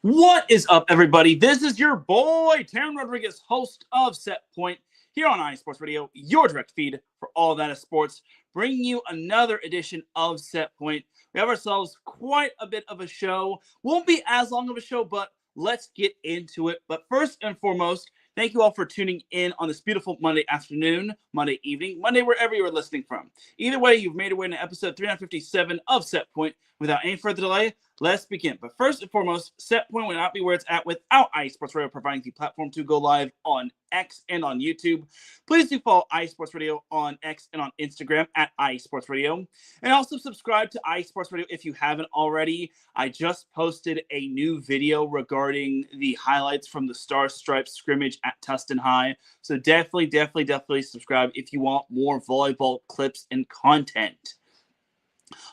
What is up, everybody? This is your boy, Teran Rodriguez, host of Set Point, here on iSports Radio, your direct feed for all that is sports, bringing you another edition of Set Point. We have ourselves quite a bit of a show. Won't be as long of a show, but let's get into it. But first and foremost, thank you all for tuning in on this beautiful Monday afternoon, Monday evening, Monday wherever you are listening from. Either way, you've made your way to episode 357 of Set Point. Without any further delay, let's begin. But first and foremost, Set Point will not be where it's at without iSports Radio providing the platform to go live on X and on YouTube. Please do follow iSports Radio on X and on Instagram at iSports Radio. And also subscribe to iSports Radio if you haven't already. I just posted a new video regarding the highlights from the Star Stripes scrimmage at Tustin High. So definitely subscribe if you want more volleyball clips and content.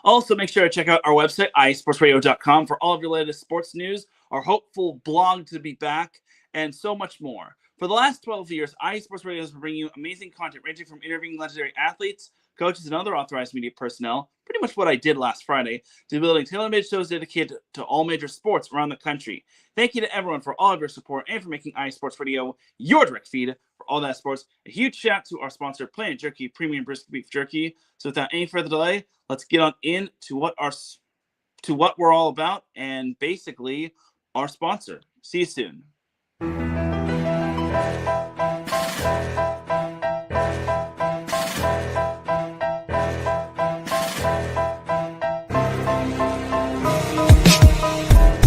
Also, make sure to check out our website, iSportsRadio.com, for all of your latest sports news, our hopeful blog to be back, and so much more. For the last 12 years, iSports Radio has been bringing you amazing content ranging from interviewing legendary athletes, coaches, and other authorized media personnel, pretty much what I did last Friday, to building tailor-made shows dedicated to all major sports around the country. Thank you to everyone for all of your support and for making iSports Radio your direct feed for all that sports. A huge shout to our sponsor, Planet Jerky Premium Brisket Beef Jerky. So without any further delay, let's get on into what we're all about and basically our sponsor. See you soon.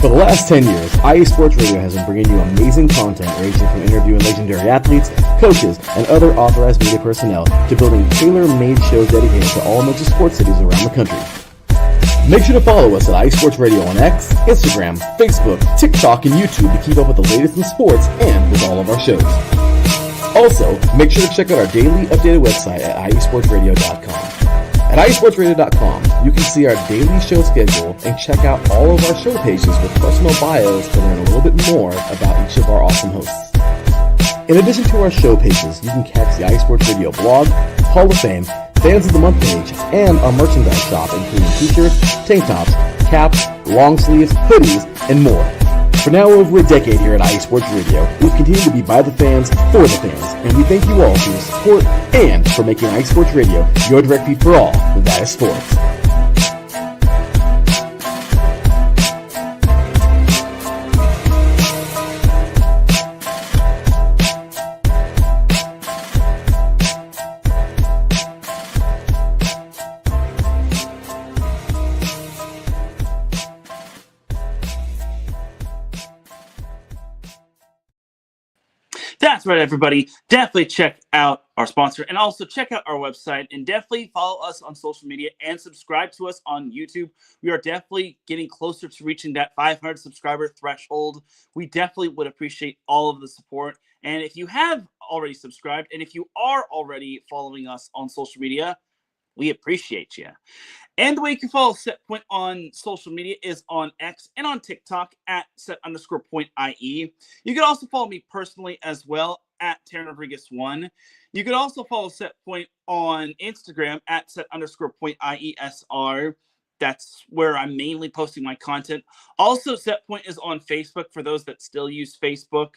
For the last 10 years, iSports Radio has been bringing you amazing content ranging from interviewing legendary athletes, coaches, and other authorized media personnel to building tailor-made shows dedicated to all major sports cities around the country. Make sure to follow us at iSports Radio on X, Instagram, Facebook, TikTok, and YouTube to keep up with the latest in sports and with all of our shows. Also, make sure to check out our daily updated website at iSportsRadio.com. At iSportsRadio.com, you can see our daily show schedule and check out all of our show pages with personal bios to learn a little bit more about each of our awesome hosts. In addition to our show pages, you can catch the iSports Radio blog, Hall of Fame, Fans of the Month page, and our merchandise shop, including t-shirts, tank tops, caps, long sleeves, hoodies, and more. For now over a decade here at iSports Radio, we've continued to be by the fans, for the fans, and we thank you all for your support and for making iSports Radio your direct feed for all that is sports. That's right, everybody. Definitely check out our sponsor and also check out our website and definitely follow us on social media and subscribe to us on YouTube. We are definitely getting closer to reaching that 500 subscriber threshold. We definitely would appreciate all of the support. And if you have already subscribed and if you are already following us on social media, we appreciate you. And the way you can follow Set Point on social media is on X and on TikTok at set_point.ie. You can also follow me personally as well at Teran Rodriguez 1. You can also follow Set Point on Instagram at set_point.iesr. That's where I'm mainly posting my content. Also, Set Point is on Facebook for those that still use Facebook.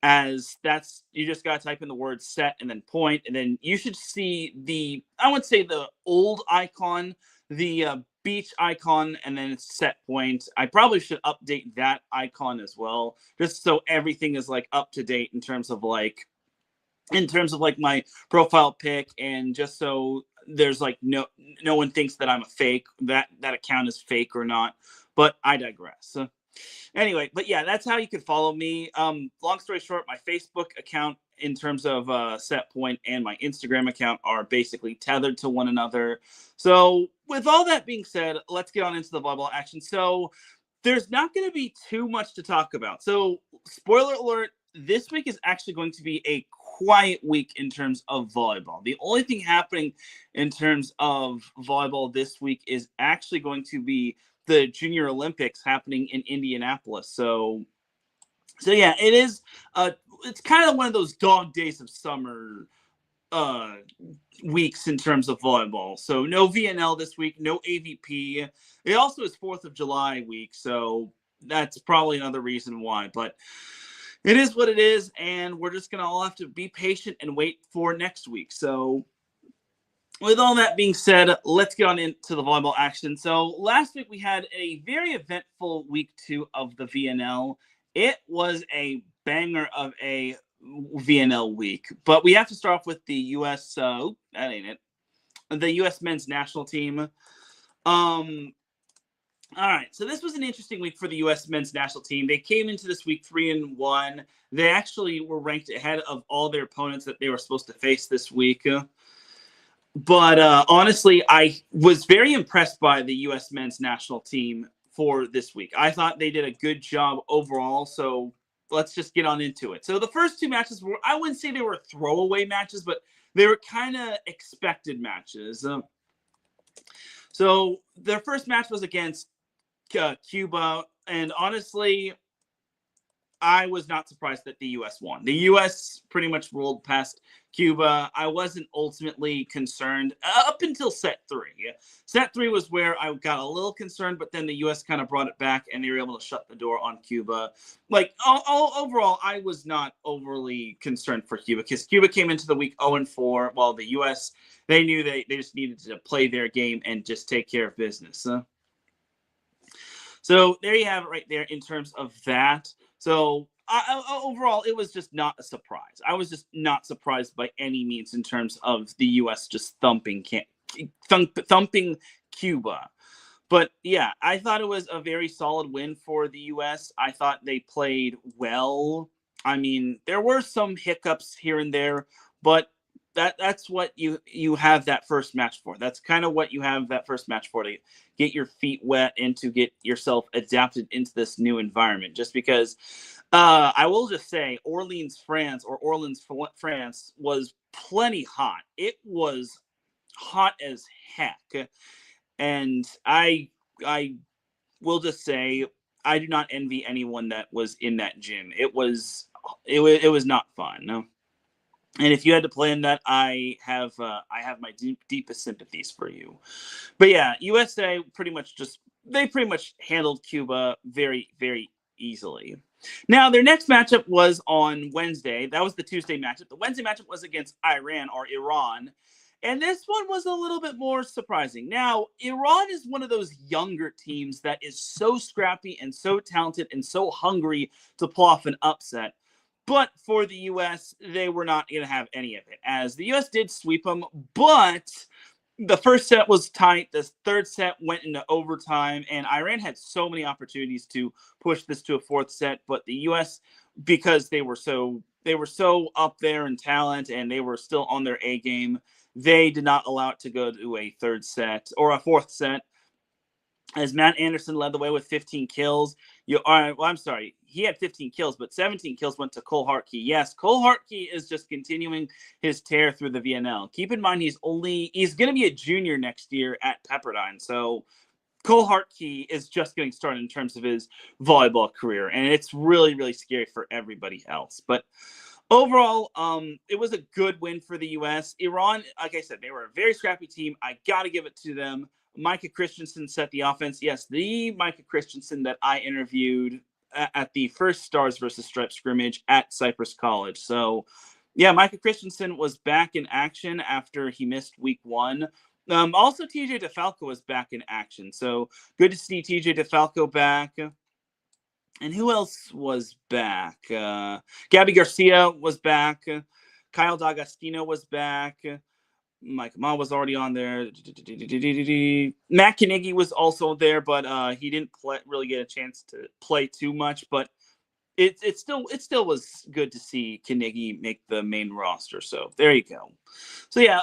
As that's, you just got to type in the word set and then point, and then you should see the, I would say the old icon, the beach icon, and then it's Set Point. I probably should update that icon as well, just so everything is like up to date in terms of like my profile pic, and just so there's like no one thinks that I'm a fake, that account is fake or not. But I digress. Anyway, but yeah, that's how you can follow me. Long story short, my Facebook account in terms of Set Point and my Instagram account are basically tethered to one another. So with all that being said, let's get on into the volleyball action. So there's not going to be too much to talk about. So spoiler alert, this week is actually going to be a quiet week in terms of volleyball. The only thing happening in terms of volleyball this week is actually going to be the Junior Olympics happening in Indianapolis. So yeah, it is. It's kind of one of those dog days of summer weeks in terms of volleyball. So no VNL this week, no AVP. It also is 4th of July week. So that's probably another reason why. But it is what it is, and we're just going to all have to be patient and wait for next week. So with all that being said, let's get on into the volleyball action. So last week we had a very eventful week 2 of the VNL. It was a banger of a VNL week, but we have to start off with the U.S. That ain't it. The U.S. men's national team. All right, so this was an interesting week for the U.S. men's national team. They came into this week 3-1. They actually were ranked ahead of all their opponents that they were supposed to face this week. But honestly, I was very impressed by the U.S. men's national team for this week. I thought they did a good job overall, so let's just get on into it. So the first 2 matches were, I wouldn't say they were throwaway matches, but they were kind of expected matches. So their first match was against Cuba, and honestly, I was not surprised that the U.S. won. The U.S. pretty much rolled past Cuba. I wasn't ultimately concerned up until set 3. Set 3 was where I got a little concerned, but then the U.S. kind of brought it back, and they were able to shut the door on Cuba. Like, overall, I was not overly concerned for Cuba, because Cuba came into the week 0-4, while the U.S., they knew they just needed to play their game and just take care of business. So there you have it right there in terms of that. So overall, it was just not a surprise. I was just not surprised by any means in terms of the U.S. just thumping Cuba. But yeah, I thought it was a very solid win for the U.S. I thought they played well. I mean, there were some hiccups here and there, but that's what you have that first match for. That's kind of what you have that first match for, to get your feet wet and to get yourself adapted into this new environment. Just because I will just say Orleans, France was plenty hot. It was hot as heck. And I will just say I do not envy anyone that was in that gym. It was not fun. No. And if you had to play in that, I have my deepest sympathies for you. But yeah, USA pretty much handled Cuba very, very easily. Now, their next matchup was on Wednesday. That was the Tuesday matchup. The Wednesday matchup was against Iran. And this one was a little bit more surprising. Now, Iran is one of those younger teams that is so scrappy and so talented and so hungry to pull off an upset. But for the U.S., they were not going to have any of it, as the U.S. did sweep them. But the first set was tight. The third set went into overtime, and Iran had so many opportunities to push this to a fourth set. But the U.S., because they were so up there in talent and they were still on their A game, they did not allow it to go to a third set or a fourth set, as Matt Anderson led the way with 15 kills. I'm sorry. He had 15 kills, but 17 kills went to Cole Hartke. Yes, Cole Hartke is just continuing his tear through the VNL. Keep in mind, he's going to be a junior next year at Pepperdine. So Cole Hartke is just getting started in terms of his volleyball career, and it's really, really scary for everybody else. But overall, it was a good win for the U.S. Iran, like I said, they were a very scrappy team. I got to give it to them. Micah Christensen set the offense. Yes, the Micah Christensen that I interviewed at the first Stars versus Stripes scrimmage at Cypress College. So, yeah, Micah Christensen was back in action after he missed week 1. Also, TJ DeFalco was back in action. So, good to see TJ DeFalco back. And who else was back? Gabby Garcia was back. Kyle D'Agostino was back. Mike Ma was already on there. Matt Carnegie was also there, but he didn't really get a chance to play too much. But it still was good to see Carnegie make the main roster. So there you go. So yeah,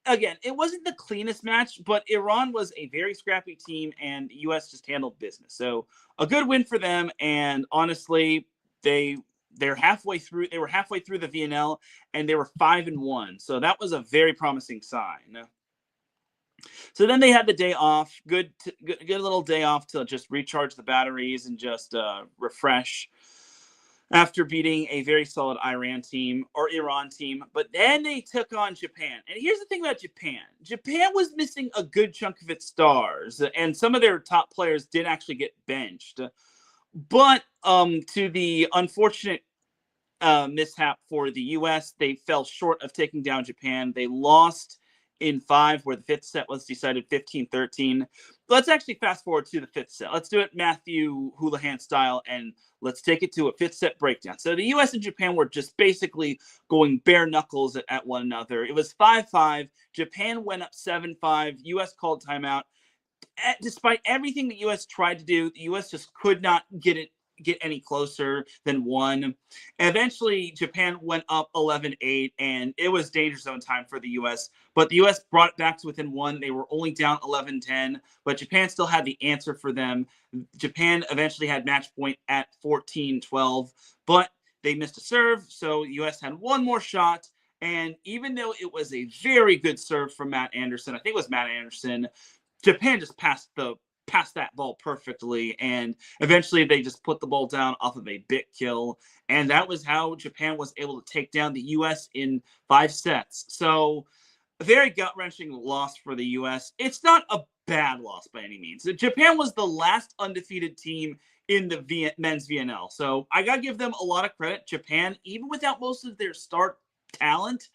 again, it wasn't the cleanest match, but Iran was a very scrappy team, and the U.S. just handled business. So a good win for them. And honestly, they're halfway through. They were halfway through the VNL, and they were 5-1. So that was a very promising sign. So then they had the day off. Good little day off to just recharge the batteries and just refresh after beating a very solid Iran team. But then they took on Japan. And here's the thing about Japan. Japan was missing a good chunk of its stars, and some of their top players did actually get benched. But to the unfortunate mishap for the U.S., they fell short of taking down Japan. They lost in 5, where the 5th set was decided 15-13. Let's actually fast forward to the 5th set. Let's do it Matthew Houlihan style, and let's take it to a 5th set breakdown. So the U.S. and Japan were just basically going bare knuckles at one another. It was 5-5. Japan went up 7-5. U.S. called timeout. Despite everything the U.S. tried to do, the U.S. just could not get any closer than 1. And eventually, Japan went up 11-8, and it was danger zone time for the U.S. But the U.S. brought it back to within 1. They were only down 11-10, but Japan still had the answer for them. Japan eventually had match point at 14-12, but they missed a serve, so the U.S. had one more shot. And even though it was a very good serve from Matt Anderson, I think it was Matt Anderson, Japan just passed that ball perfectly, and eventually they just put the ball down off of a bit kill, and that was how Japan was able to take down the U.S. in 5 sets. So a very gut-wrenching loss for the U.S. It's not a bad loss by any means. Japan was the last undefeated team in the men's VNL, so I gotta give them a lot of credit. Japan, even without most of their star talent,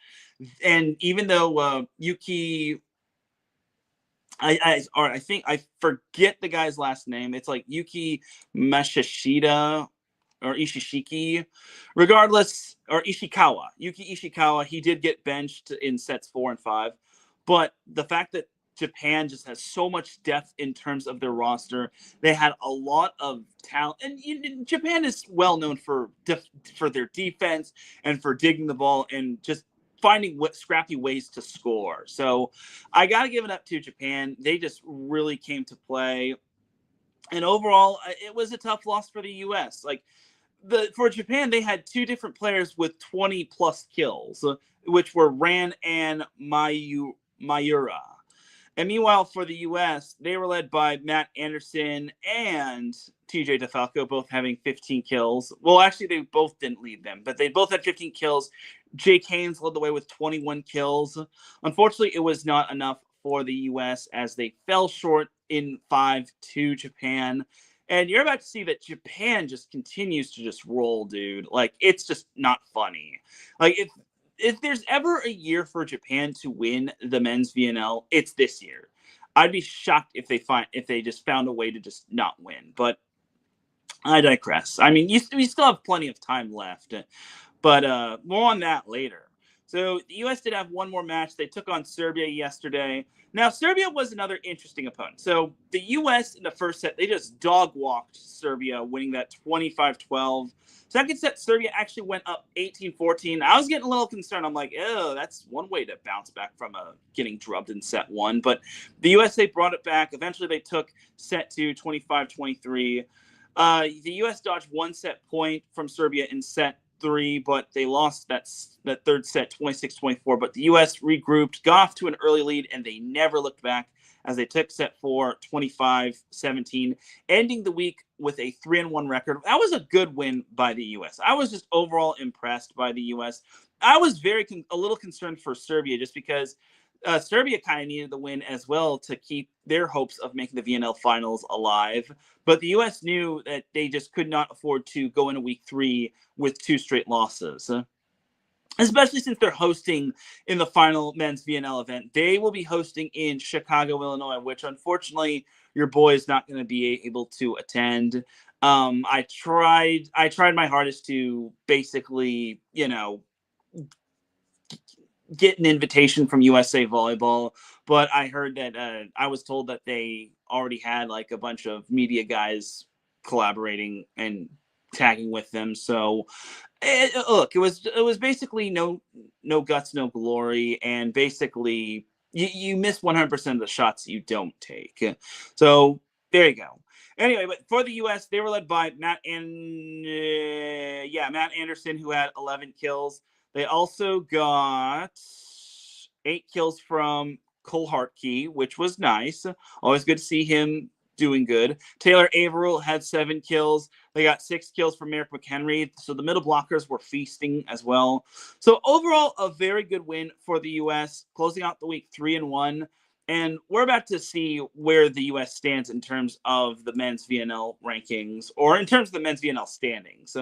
and even though Yuki, I think I forget the guy's last name. It's like Yuki Mashishida or Ishishiki. Regardless, or Ishikawa. Yuki Ishikawa, he did get benched in sets 4 and 5. But the fact that Japan just has so much depth in terms of their roster, they had a lot of talent. And Japan is well known for their defense and for digging the ball and just finding scrappy ways to score. So I got to give it up to Japan. They just really came to play. And overall, it was a tough loss for the U.S. Like, for Japan, they had 2 different players with 20 plus kills, which were Ran and Mayura. And meanwhile, for the U.S., they were led by Matt Anderson and TJ DeFalco, both having 15 kills. Well, actually, they both didn't lead them, but they both had 15 kills. Jake Haynes led the way with 21 kills. Unfortunately, it was not enough for the U.S. as they fell short in 5 to Japan. And you're about to see that Japan just continues to just roll, dude. Like, it's just not funny. Like, if there's ever a year for Japan to win the men's VNL, it's this year. I'd be shocked if they just found a way to just not win. But I digress. I mean, we still have plenty of time left, but more on that later. So the U.S. did have one more match. They took on Serbia yesterday. Now, Serbia was another interesting opponent. So the U.S. in the first set, they just dog-walked Serbia, winning that 25-12. Second set, Serbia actually went up 18-14. I was getting a little concerned. I'm like, oh, that's one way to bounce back from getting drubbed in set 1. But the USA brought it back. Eventually, they took set 2, 25-23. The U.S. dodged 1 set point from Serbia in set 3, but they lost that third set 26-24. But the U.S. regrouped, got off to an early lead, and they never looked back as they took set 4 25-17, ending the week with a 3-1 record. That was a good win by the U.S. I was just overall impressed by the U.S. I was a little concerned for Serbia just because Serbia kind of needed the win as well to keep their hopes of making the VNL finals alive. But the U.S. knew that they just could not afford to go into week 3 with 2 straight losses. Especially since they're hosting in the final men's VNL event. They will be hosting in Chicago, Illinois, which unfortunately your boy is not going to be able to attend. I tried my hardest to basically, get an invitation from USA Volleyball, but I heard that I was told that they already had like a bunch of media guys collaborating and tagging with them. So look, it was basically no guts, no glory, and basically you miss 100% of the shots you don't take. So there you go. Anyway, but for the U.S., they were led by Matt Anderson, who had 11 kills. They also got 8 kills from Cole Hartkey, which was nice. Always good to see him doing good. Taylor Averill had 7 kills. They got 6 kills from Merrick McHenry. So the middle blockers were feasting as well. So overall, a very good win for the U.S., closing out the week 3-1. And we're about to see where the U.S. stands in terms of the men's VNL rankings, or in terms of the men's VNL standings.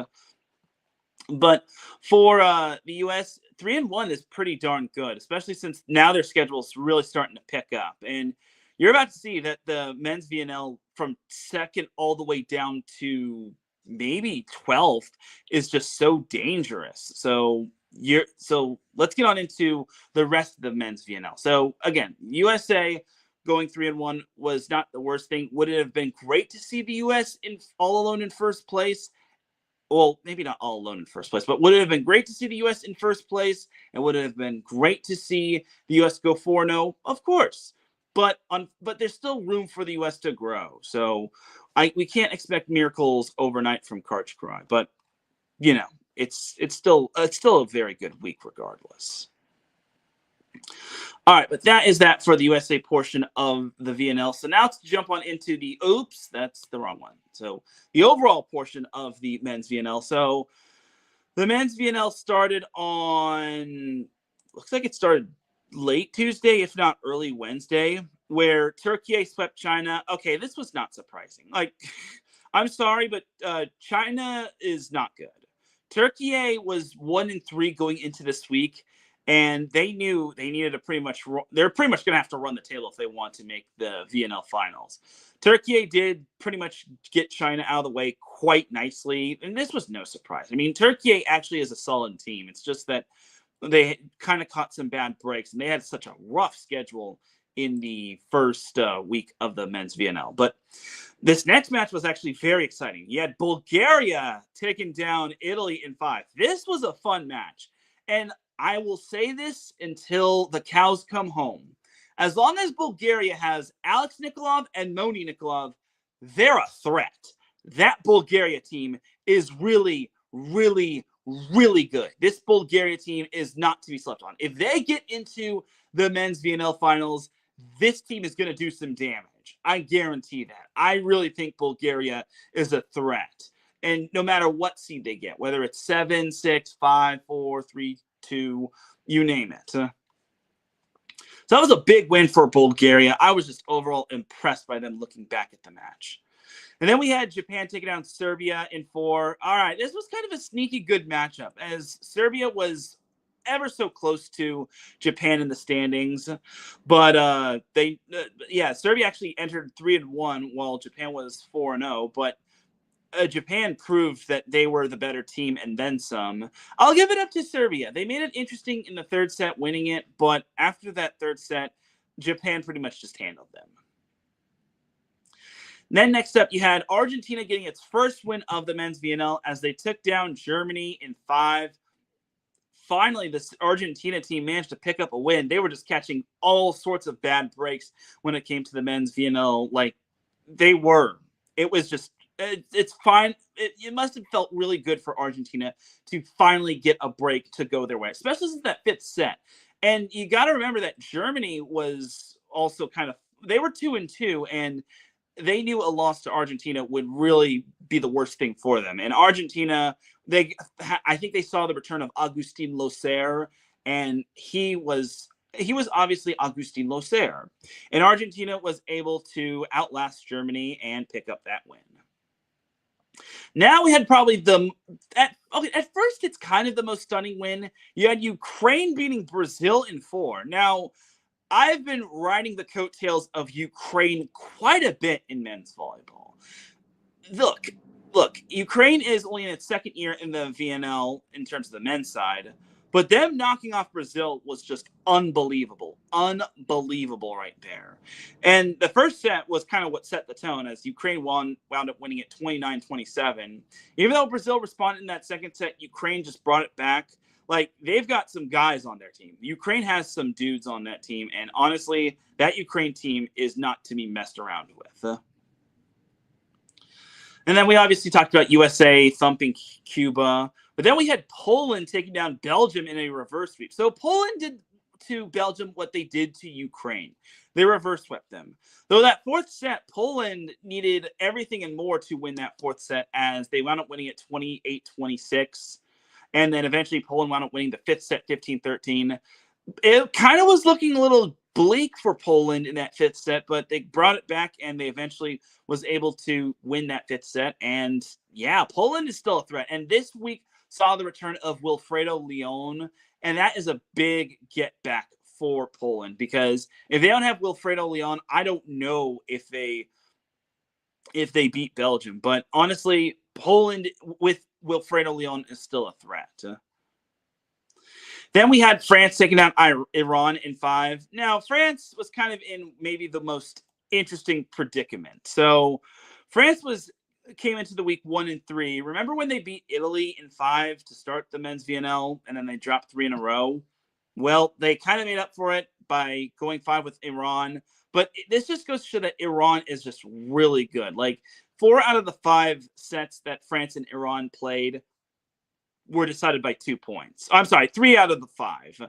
But for the U.S., 3-1 is pretty darn good, especially since now their schedule is really starting to pick up. And you're about to see that the men's VNL from second all the way down to maybe 12th is just so dangerous. So let's get on into the rest of the men's VNL. So again, USA going 3-1 was not the worst thing. Would it have been great to see the US in all alone in first place? Well, maybe not all alone in first place, but would it have been great to see the U.S. in first place? And would it have been great to see the U.S. go 4-0? Of course. But there's still room for the U.S. to grow. So we can't expect miracles overnight from Karch Cry. But, it's still a very good week regardless. All right, but that is that for the USA portion of the VNL. So now let's jump on into that's the wrong one. So the overall portion of the men's VNL. So the men's VNL started looks like it started late Tuesday, if not early Wednesday, where Turkey swept China. Okay, this was not surprising. I'm sorry, but China is not good. Turkey was 1-3 going into this week. And they knew they needed to they're pretty much going to have to run the table if they want to make the VNL finals. Turkey did pretty much get China out of the way quite nicely. And this was no surprise. I mean, Turkey actually is a solid team. It's just that they kind of caught some bad breaks and they had such a rough schedule in the first week of the men's VNL. But this next match was actually very exciting. You had Bulgaria taking down Italy in 5. This was a fun match. And I will say this until the cows come home. As long as Bulgaria has Alex Nikolov and Moni Nikolov, they're a threat. That Bulgaria team is really, really, really good. This Bulgaria team is not to be slept on. If they get into the men's VNL finals, this team is going to do some damage. I guarantee that. I really think Bulgaria is a threat. And no matter what seed they get, whether it's 7, 6, 5, 4, 3, 2, you name it. So that was a big win for Bulgaria. I was just overall impressed by them looking back at the match. And then we had Japan taking down Serbia in 4. All right, this was kind of a sneaky good matchup as Serbia was ever so close to Japan in the standings. But Serbia actually entered 3-1 while Japan was 4-0. But Japan proved that they were the better team and then some. I'll give it up to Serbia. They made it interesting in the third set, winning it. But after that third set, Japan pretty much just handled them. Then next up, you had Argentina getting its first win of the men's VNL as they took down Germany in 5. Finally, this Argentina team managed to pick up a win. They were just catching all sorts of bad breaks when it came to the men's VNL. It was just... It's fine. It must have felt really good for Argentina to finally get a break to go their way, especially since that fifth set. And you got to remember that Germany was also they were 2-2, and they knew a loss to Argentina would really be the worst thing for them. And Argentina, I think they saw the return of Agustin Loser, and he was obviously Agustin Loser. And Argentina was able to outlast Germany and pick up that win. Now we had probably at first it's kind of the most stunning win. You had Ukraine beating Brazil in 4. Now, I've been riding the coattails of Ukraine quite a bit in men's volleyball. Look, Ukraine is only in its second year in the VNL in terms of the men's side, but them knocking off Brazil was just unbelievable right there. And the first set was kind of what set the tone as Ukraine wound up winning it 29-27. Even though Brazil responded in that second set, Ukraine just brought it back. They've got some guys on their team. Ukraine has some dudes on that team. And honestly, that Ukraine team is not to be messed around with. And then we obviously talked about USA thumping Cuba. But then we had Poland taking down Belgium in a reverse sweep. So Poland did to Belgium what they did to Ukraine. They reverse swept them. Though that fourth set, Poland needed everything and more to win that fourth set as they wound up winning it 28-26. And then eventually Poland wound up winning the fifth set 15-13. It kind of was looking a little bleak for Poland in that fifth set, but they brought it back and they eventually was able to win that fifth set. And yeah, Poland is still a threat. And this week saw the return of Wilfredo Leon, and that is a big get back for Poland, because if they don't have Wilfredo Leon, I don't know if they beat Belgium. But honestly, Poland with Wilfredo Leon is still a threat. Then we had France taking down Iran in 5. Now, France was kind of in maybe the most interesting predicament. So France came into the week 1-3. Remember when they beat Italy in 5 to start the men's VNL, and then they dropped 3 in a row? Well, they kind of made up for it by going 5 with Iran. But this just goes to show that Iran is just really good. Like, 4 out of the 5 sets that France and Iran played were decided by 2 points. I'm sorry, 3 out of the 5.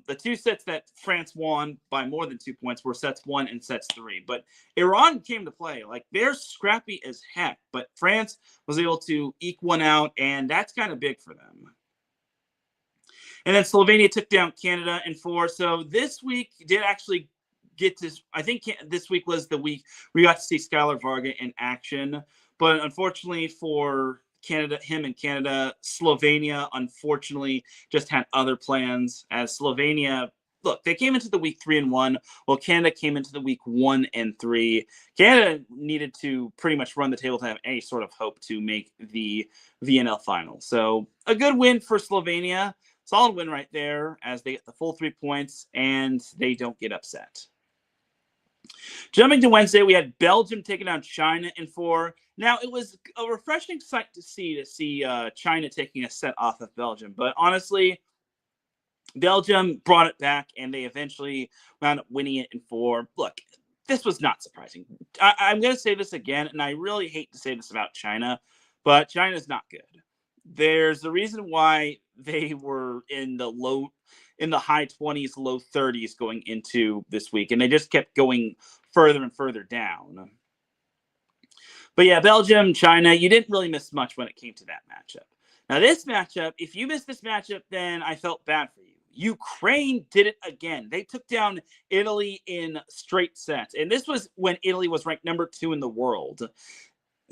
The 2 sets that France won by more than 2 points were sets 1 and sets 3. But Iran came to play. Like, they're scrappy as heck. But France was able to eke one out, and that's kind of big for them. And then Slovenia took down Canada in 4. So this week did actually get to, I think this week was the week we got to see Skylar Varga in action. But unfortunately for Canada, Slovenia unfortunately just had other plans, as Slovenia, look, they came into the week 3-1, while Canada came into the week 1-3. Canada needed to pretty much run the table to have any sort of hope to make the VNL final. So a good win for Slovenia. Solid win right there, as they get the full 3 points and they don't get upset. Jumping to Wednesday, we had Belgium taking down China in 4. Now, it was a refreshing sight to see China taking a set off of Belgium. But honestly, Belgium brought it back, and they eventually wound up winning it in 4. Look, this was not surprising. I'm going to say this again, and I really hate to say this about China, but China's not good. There's a reason why they were in the high 20s, low 30s going into this week, and they just kept going further and further down. But yeah, Belgium, China, you didn't really miss much when it came to that matchup. Now, this matchup, if you missed this matchup, then I felt bad for you. Ukraine did it again. They took down Italy in straight sets, and this was when Italy was ranked number 2 in the world.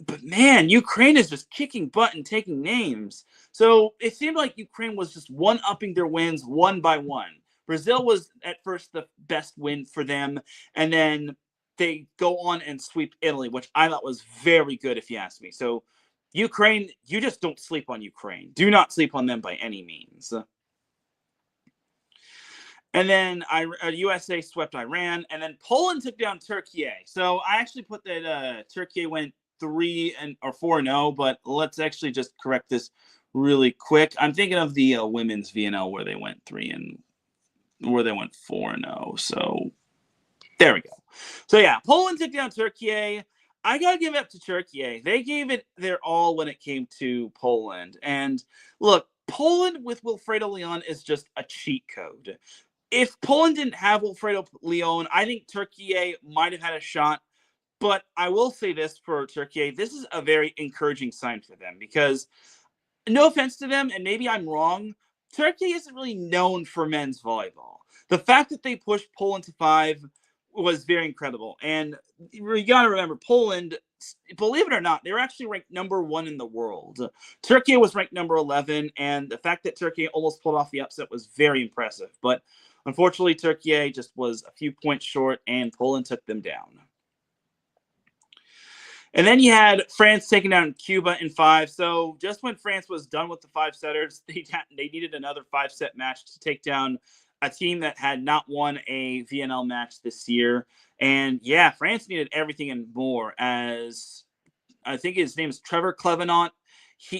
But man, Ukraine is just kicking butt and taking names. So it seemed like Ukraine was just one-upping their wins one by one. Brazil was at first the best win for them, and then they go on and sweep Italy, which I thought was very good, if you ask me. So Ukraine, you just don't sleep on Ukraine. Do not sleep on them by any means. And then USA swept Iran, and then Poland took down Turkey. So I actually put that Turkey went 4-0, but let's actually just correct this really quick. I'm thinking of the women's VNL where they went 4-0. So there we go. So yeah, Poland took down Turkey. I gotta give it up to Turkey. They gave it their all when it came to Poland. And look, Poland with Wilfredo Leon is just a cheat code. If Poland didn't have Wilfredo Leon, I think Turkey might have had a shot. But I will say this for Turkey, this is a very encouraging sign for them, because no offense to them, and maybe I'm wrong, Turkey isn't really known for men's volleyball. The fact that they pushed Poland to 5 was very incredible. And you got to remember, Poland, believe it or not, they were actually ranked number 1 in the world. Turkey was ranked number 11, and the fact that Turkey almost pulled off the upset was very impressive. But unfortunately, Turkey just was a few points short, and Poland took them down. And then you had France taking down Cuba in 5. So just when France was done with the 5-setters, they needed another 5-set match to take down a team that had not won a VNL match this year. And yeah, France needed everything and more, as I think his name is Trevor Clevenant.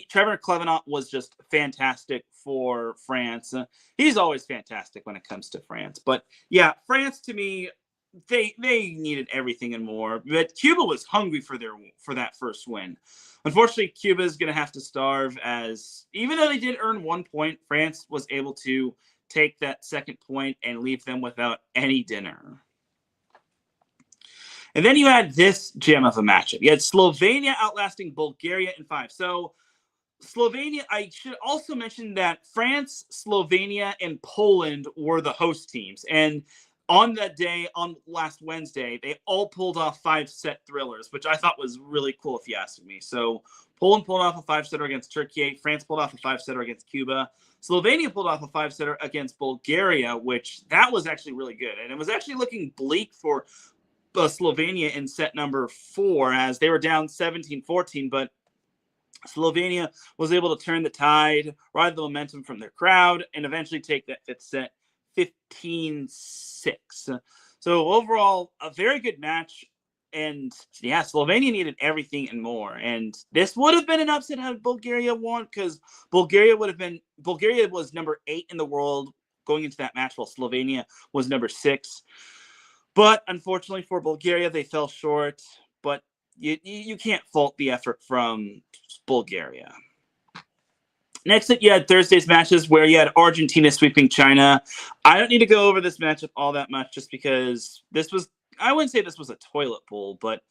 Trevor Clevenant was just fantastic for France. He's always fantastic when it comes to France. But yeah, France, to me, they needed everything and more. But Cuba was hungry for that first win. Unfortunately, Cuba is going to have to starve, as even though they did earn 1 point, France was able to take that second point and leave them without any dinner. And then you had this gem of a matchup. You had Slovenia outlasting Bulgaria in 5. So Slovenia, I should also mention that France, Slovenia, and Poland were the host teams. And on that day, on last Wednesday, they all pulled off 5-set thrillers, which I thought was really cool if you ask me. So Poland pulled off a 5-setter against Turkey. France pulled off a 5-setter against Cuba. Slovenia pulled off a 5-setter against Bulgaria, which that was actually really good. And it was actually looking bleak for Slovenia in set number 4 as they were down 17-14, but Slovenia was able to turn the tide, ride the momentum from their crowd, and eventually take that 5th set 15-6. So overall, a very good match. And yeah, Slovenia needed everything and more. And this would have been an upset had Bulgaria won, because Bulgaria was number 8 in the world going into that match, while Slovenia was number 6. But unfortunately for Bulgaria, they fell short. But you can't fault the effort from Bulgaria. Next up, you had Thursday's matches where you had Argentina sweeping China. I don't need to go over this matchup all that much just because I wouldn't say this was a toilet bowl, but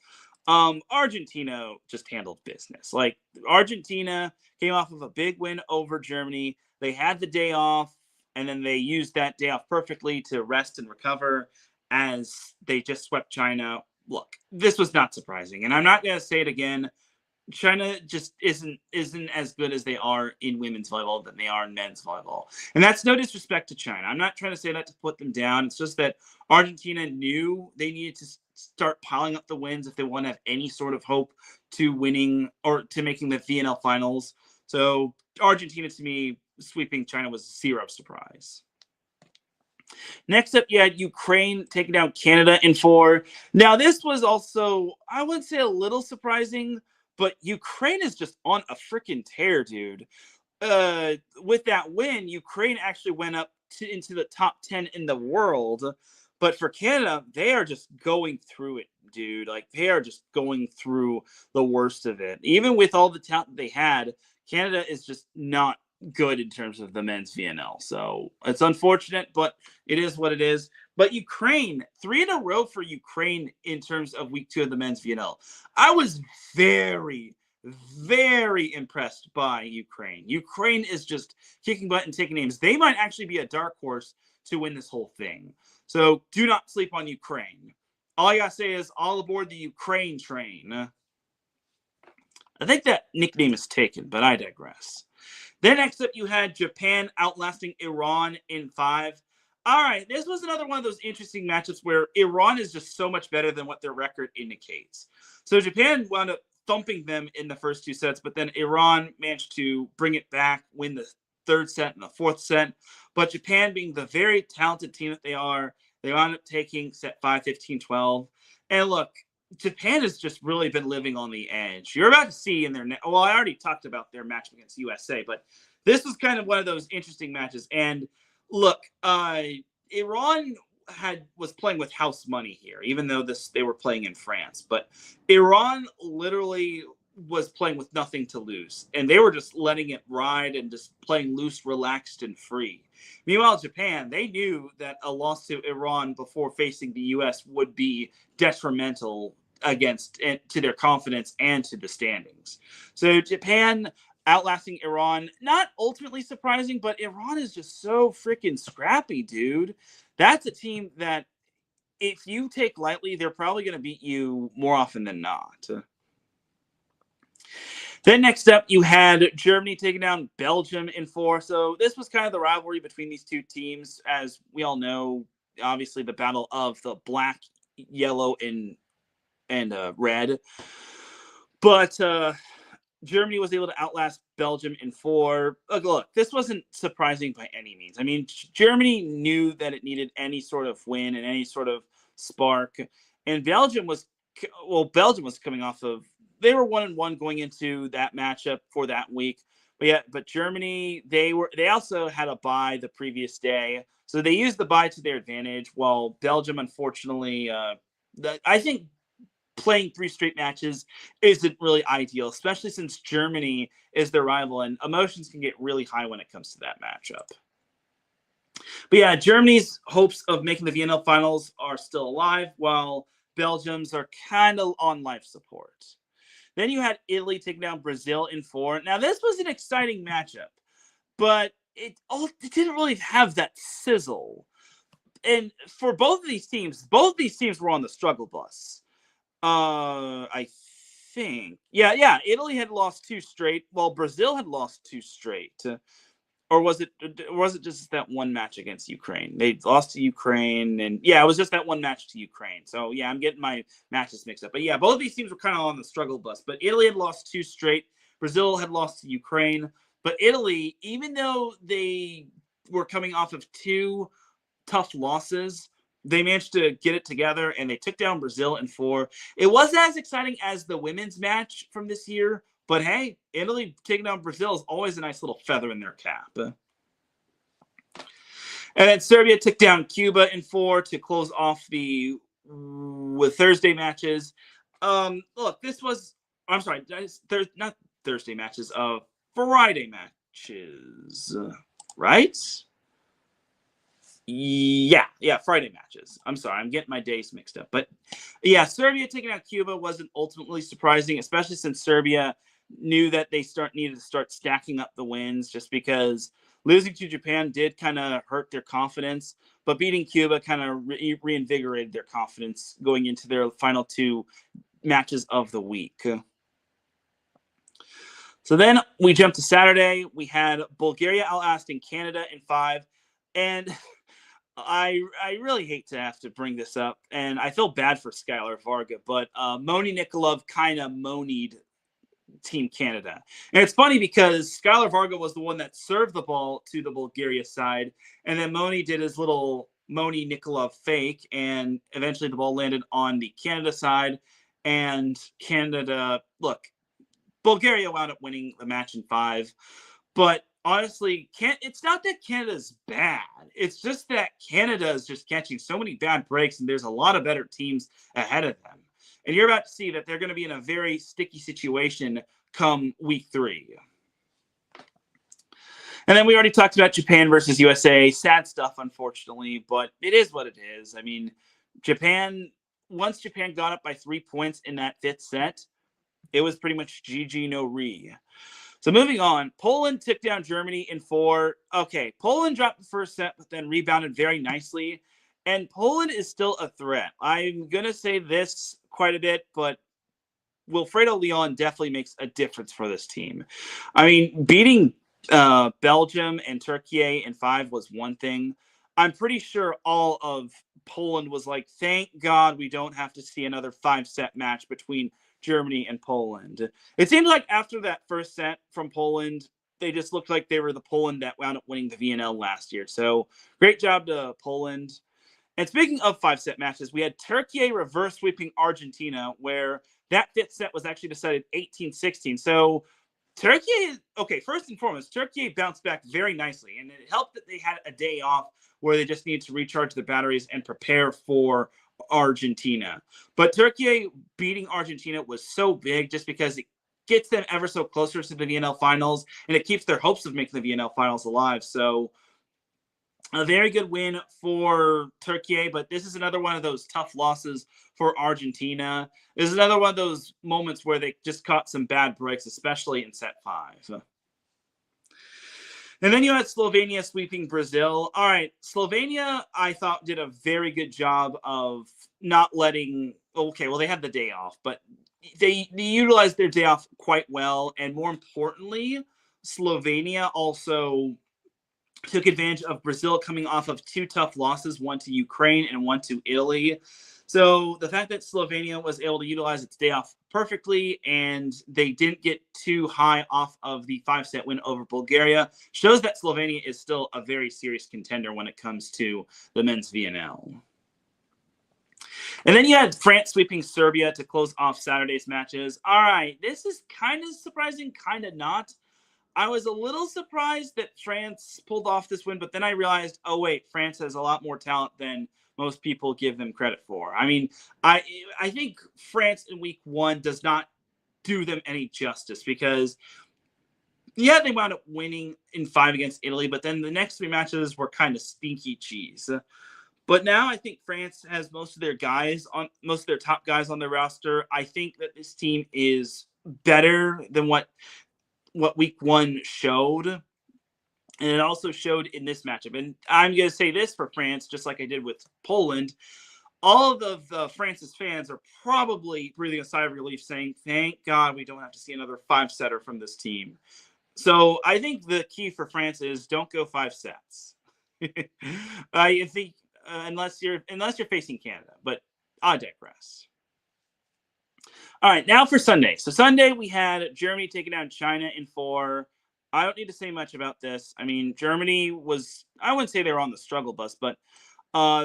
Argentina just handled business. Like, Argentina came off of a big win over Germany. They had the day off, and then they used that day off perfectly to rest and recover as they just swept China. Look, this was not surprising, and I'm not going to say it again. China just isn't as good as they are in women's volleyball than they are in men's volleyball. And that's no disrespect to China. I'm not trying to say that to put them down. It's just that Argentina knew they needed to start piling up the wins if they want to have any sort of hope to winning or to making the VNL finals. So Argentina, to me, sweeping China was zero surprise. Next up, you had Ukraine taking down Canada in 4. Now, this was also, I would say, a little surprising, but Ukraine is just on a freaking tear, dude. With that win, Ukraine actually went up into the top 10 in the world. But for Canada, they are just going through it, dude. Like, they are just going through the worst of it. Even with all the talent they had, Canada is just not good in terms of the men's VNL. So it's unfortunate, but it is what it is. But Ukraine, 3 in a row for Ukraine in terms of week 2 of the men's VNL. I was very, very impressed by Ukraine. Ukraine is just kicking butt and taking names. They might actually be a dark horse to win this whole thing. So do not sleep on Ukraine. All I got to say is all aboard the Ukraine train. I think that nickname is taken, but I digress. Then next up, you had Japan outlasting Iran in 5. All right, this was another one of those interesting matchups where Iran is just so much better than what their record indicates. So Japan wound up thumping them in the first 2 sets, but then Iran managed to bring it back, win the 3rd set and the 4th set. But Japan, being the very talented team that they are, they wound up taking set 5, 15-12. And look, Japan has just really been living on the edge. You're about to see in their I already talked about their match against USA, but this was kind of one of those interesting matches. And look, Iran was playing with house money here, even though they were playing in France. But Iran literally was playing with nothing to lose, and they were just letting it ride and just playing loose, relaxed, and free. Meanwhile, Japan, they knew that a loss to Iran before facing the U.S. would be detrimental to their confidence and to the standings. So Japan outlasting Iran, not ultimately surprising, but Iran is just so freaking scrappy, dude. That's a team that if you take lightly, they're probably going to beat you more often than not. Then next up, you had Germany taking down Belgium in 4. So this was kind of the rivalry between these two teams. As we all know, obviously the battle of the black, yellow, and red. But Germany was able to outlast Belgium in 4. Look, this wasn't surprising by any means. I mean, Germany knew that it needed any sort of win and any sort of spark. And Belgium was coming off of, they were 1-1 going into that matchup for that week. But Germany, they also had a bye the previous day. So they used the bye to their advantage, while Belgium, unfortunately, I think playing 3 straight matches isn't really ideal, especially since Germany is their rival and emotions can get really high when it comes to that matchup. But yeah, Germany's hopes of making the VNL finals are still alive, while Belgium's are kind of on life support. Then you had Italy taking down Brazil in 4. Now, this was an exciting matchup, but it didn't really have that sizzle. and for both these teams were on the struggle bus. I think, yeah. Italy had lost 2 straight, while Brazil had lost 2 straight. Or was it just that one match against Ukraine? They lost to Ukraine, and yeah, it was just that one match to Ukraine. So yeah, I'm getting my matches mixed up. But yeah, both of these teams were kind of on the struggle bus. But Italy had lost 2 straight. Brazil had lost to Ukraine. But Italy, even though they were coming off of 2 tough losses, they managed to get it together, and they took down Brazil in 4. It wasn't as exciting as the women's match from this year, but hey, Italy taking down Brazil is always a nice little feather in their cap. And then Serbia took down Cuba in 4 to close off the Thursday matches. Look, this was, I'm sorry, not Thursday matches, Friday matches, right? Yeah, Friday matches. I'm sorry, I'm getting my days mixed up. But yeah, Serbia taking out Cuba wasn't ultimately surprising, especially since Serbia knew that they needed to start stacking up the wins, just because losing to Japan did kind of hurt their confidence, but beating Cuba kind of reinvigorated their confidence going into their final 2 matches of the week. So then we jumped to Saturday. We had Bulgaria oulasting Canada in 5, and I really hate to have to bring this up, and I feel bad for Skylar Varga, but Moni Nikolov kind of monied Team Canada. And it's funny because Skylar Varga was the one that served the ball to the Bulgaria side, and then Moni did his little Moni Nikolov fake, and eventually the ball landed on the Canada side, and Canada, look, Bulgaria wound up winning the match in 5, but honestly, it's not that Canada's bad. It's just that Canada is just catching so many bad breaks, and there's a lot of better teams ahead of them. And you're about to see that they're going to be in a very sticky situation come week 3. And then we already talked about Japan versus USA. Sad stuff, unfortunately, but it is what it is. I mean, once Japan got up by 3 points in that 5th set, it was pretty much GG no re. So moving on, Poland took down Germany in 4. Okay, Poland dropped the first set, but then rebounded very nicely. And Poland is still a threat. I'm going to say this quite a bit, but Wilfredo Leon definitely makes a difference for this team. I mean, beating Belgium and Turkey in 5 was one thing. I'm pretty sure all of Poland was like, thank God we don't have to see another 5-set match between Germany and Poland. It seemed like after that first set from Poland, they just looked like they were the Poland that wound up winning the VNL last year. So great job to Poland. And speaking of 5-set matches, we had Turkey reverse sweeping Argentina, where that 5th set was actually decided 18-16. So Turkey, okay, first and foremost, Turkey bounced back very nicely, and it helped that they had a day off where they just needed to recharge their batteries and prepare for Argentina. But Turkey beating Argentina was so big just because it gets them ever so closer to the VNL finals, and it keeps their hopes of making the VNL finals alive. So a very good win for Turkey, but this is another one of those tough losses for Argentina. This is another one of those moments where they just caught some bad breaks, especially in set 5. And then you had Slovenia sweeping Brazil. All right, Slovenia, I thought, did a very good job of not letting... Okay, well, they had the day off, but they utilized their day off quite well. And more importantly, Slovenia also took advantage of Brazil coming off of 2 tough losses, one to Ukraine and one to Italy. So the fact that Slovenia was able to utilize its day off perfectly and they didn't get too high off of the 5-set win over Bulgaria shows that Slovenia is still a very serious contender when it comes to the men's VNL. And then you had France sweeping Serbia to close off Saturday's matches. All right, this is kind of surprising, kind of not. I was a little surprised that France pulled off this win, but then I realized, oh, wait, France has a lot more talent than most people give them credit for. I mean, I think France in week 1 does not do them any justice because, yeah, they wound up winning in 5 against Italy, but then the next 3 matches were kind of stinky cheese. But now I think France has most of their top guys on their roster. I think that this team is better than what week 1 showed. And it also showed in this matchup. And I'm going to say this for France, just like I did with Poland. All of the France's fans are probably breathing a sigh of relief saying, thank God we don't have to see another 5-setter from this team. So I think the key for France is don't go 5 sets. I think unless you're facing Canada, but I digress. All right, now for Sunday. So Sunday we had Germany taking down China in 4. I don't need to say much about this. I mean, Germany was, I wouldn't say they were on the struggle bus, but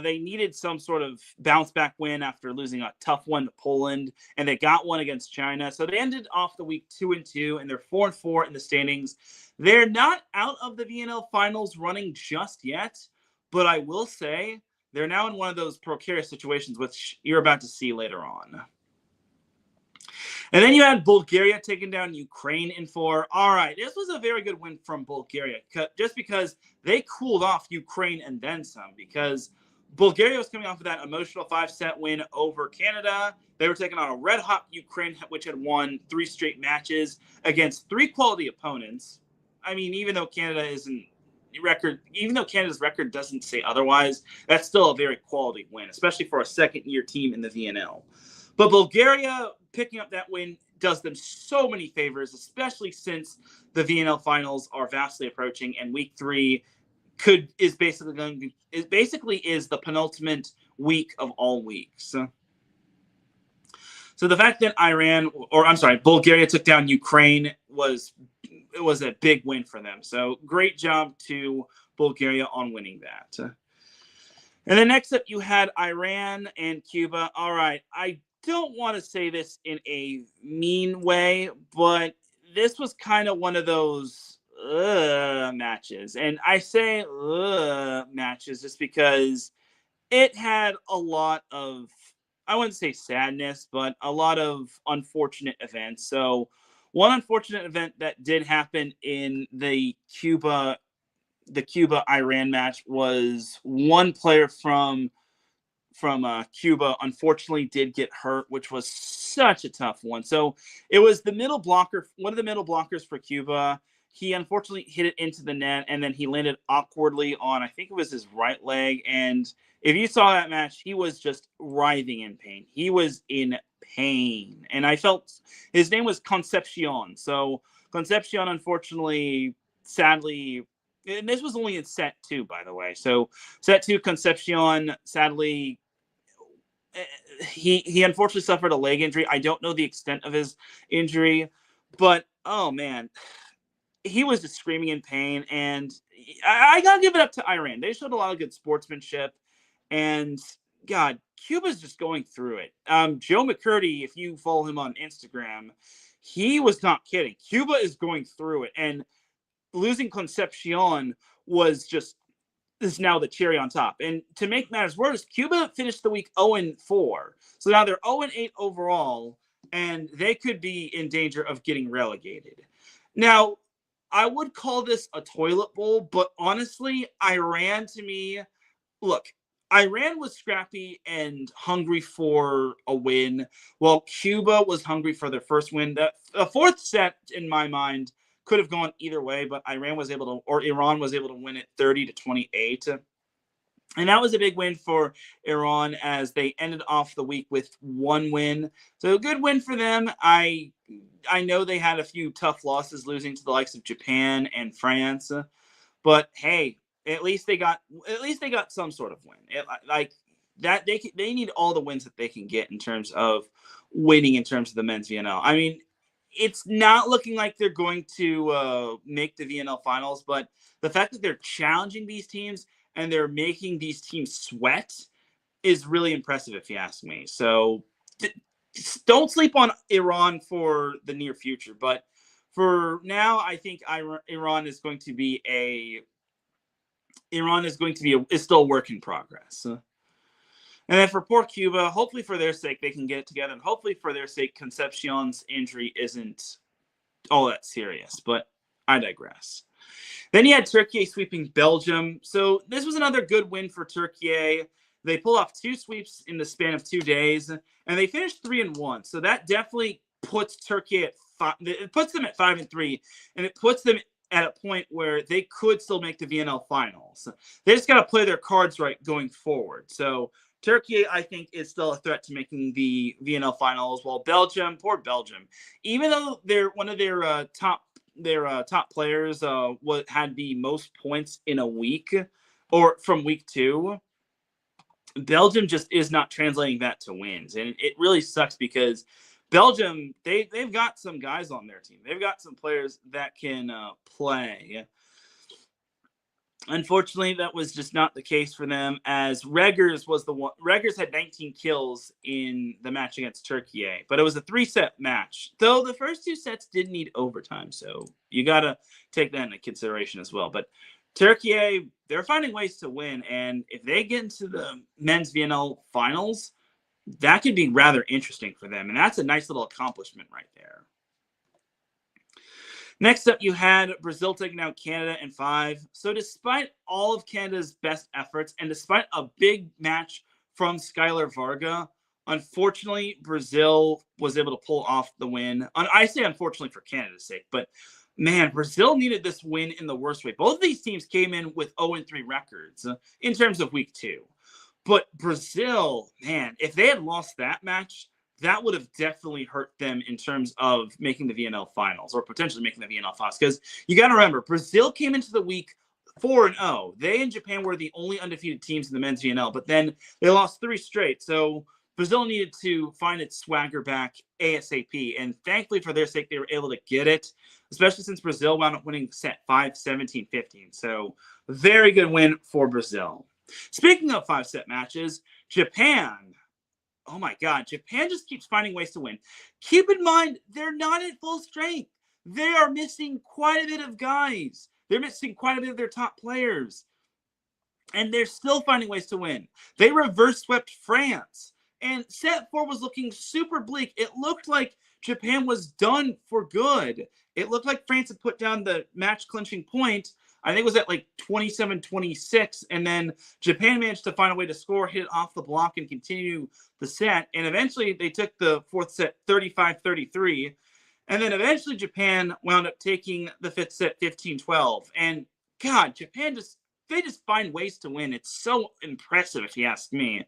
they needed some sort of bounce back win after losing a tough one to Poland, and they got one against China. So they ended off the week 2-2, and they're 4-4 in the standings. They're not out of the VNL finals running just yet, but I will say they're now in one of those precarious situations, which you're about to see later on. And then you had Bulgaria taking down Ukraine in 4. All right, this was a very good win from Bulgaria, just because they cooled off Ukraine and then some, because Bulgaria was coming off of that emotional 5-set win over Canada. They were taking on a red-hot Ukraine, which had won 3 straight matches against 3 quality opponents. I mean, even though Canada's record doesn't say otherwise, that's still a very quality win, especially for a second-year team in the VNL. But Bulgaria picking up that win does them so many favors, especially since the VNL finals are vastly approaching, and week 3 is basically the penultimate week of all weeks. So the fact that Bulgaria took down Ukraine was a big win for them. So great job to Bulgaria on winning that. And then next up, you had Iran and Cuba. All right, I don't want to say this in a mean way, but this was kind of one of those matches. And I say matches just because it had a lot of, I wouldn't say sadness, but a lot of unfortunate events. So one unfortunate event that did happen in the Cuba-Iran match was one player from Cuba unfortunately did get hurt, which was such a tough one. So it was the middle blocker, one of the middle blockers for Cuba. He unfortunately hit it into the net, and then he landed awkwardly on, I think it was his right leg. And if you saw that match, he was just writhing in pain. He was in pain. And I felt his name was Concepcion. So Concepcion, unfortunately, sadly, and this was only in set 2, by the way. So set 2, Concepcion, sadly, he unfortunately suffered a leg injury. I don't know the extent of his injury, but oh man, he was just screaming in pain. And I gotta give it up to Iran. They showed a lot of good sportsmanship, and God, Cuba's just going through it. Joe McCurdy, if you follow him on Instagram, he was not kidding. Cuba is going through it, and losing Concepcion is now the cherry on top. And to make matters worse, Cuba finished the week 0-4. So now they're 0-8 overall, and they could be in danger of getting relegated. Now, I would call this a toilet bowl, but honestly, Iran was scrappy and hungry for a win, while Cuba was hungry for their first win. The 4th set, in my mind, could have gone either way, but Iran was able to win it 30-28. And that was a big win for Iran as they ended off the week with 1 win. So a good win for them. I know they had a few tough losses, losing to the likes of Japan and France, but hey, at least they got some sort of win. They need all the wins that they can get in terms of winning in terms of the men's VNL. I mean, it's not looking like they're going to make the VNL finals, but the fact that they're challenging these teams and they're making these teams sweat is really impressive, if you ask me. So don't sleep on Iran for the near future. But for now, I think Iran is still a work in progress. And then for poor Cuba, hopefully for their sake, they can get it together. And hopefully for their sake, Concepcion's injury isn't all that serious. But I digress. Then you had Turkey sweeping Belgium. So this was another good win for Turkey. They pulled off 2 sweeps in the span of 2 days. And they finished 3-1. So that definitely puts Turkey at 5. It puts them at 5-3. And it puts them at a point where they could still make the VNL finals. They just got to play their cards right going forward. So Turkey, I think, is still a threat to making the VNL finals. While Belgium, poor Belgium, even though they're one of their top players had the most points in a week or from week 2, Belgium just is not translating that to wins, and it really sucks because Belgium, they've got some guys on their team. They've got some players that can play. Unfortunately, that was just not the case for them, as Reggers was the one. Reggers had 19 kills in the match against Turkey, but it was a 3-set match. Though the first 2 sets did need overtime, so you got to take that into consideration as well. But Turkey, they're finding ways to win, and if they get into the men's VNL finals, that could be rather interesting for them, and that's a nice little accomplishment right there. Next up, you had Brazil taking out Canada in 5. So despite all of Canada's best efforts and despite a big match from Skylar Varga, unfortunately, Brazil was able to pull off the win. I say unfortunately for Canada's sake, but man, Brazil needed this win in the worst way. Both of these teams came in with 0-3 records in terms of week 2. But Brazil, man, if they had lost that match, that would have definitely hurt them in terms of making the VNL finals or potentially making the VNL finals. Because you got to remember, Brazil came into the week 4-0. They and Japan were the only undefeated teams in the men's VNL, but then they lost 3 straight. So Brazil needed to find its swagger back ASAP. And thankfully for their sake, they were able to get it, especially since Brazil wound up winning set 5, 17-15. So very good win for Brazil. Speaking of 5-set matches, Japan. Oh my God, Japan just keeps finding ways to win. Keep in mind, they're not at full strength. They are missing quite a bit of guys. They're missing quite a bit of their top players. And they're still finding ways to win. They reverse swept France. And set 4 was looking super bleak. It looked like Japan was done for good. It looked like France had put down the match-clinching point. I think it was at like 27-26, and then Japan managed to find a way to score, hit it off the block, and continue the set. And eventually, they took the 4th set 35-33. And then eventually, Japan wound up taking the 5th set 15-12. And God, Japan they just find ways to win. It's so impressive, if you ask me.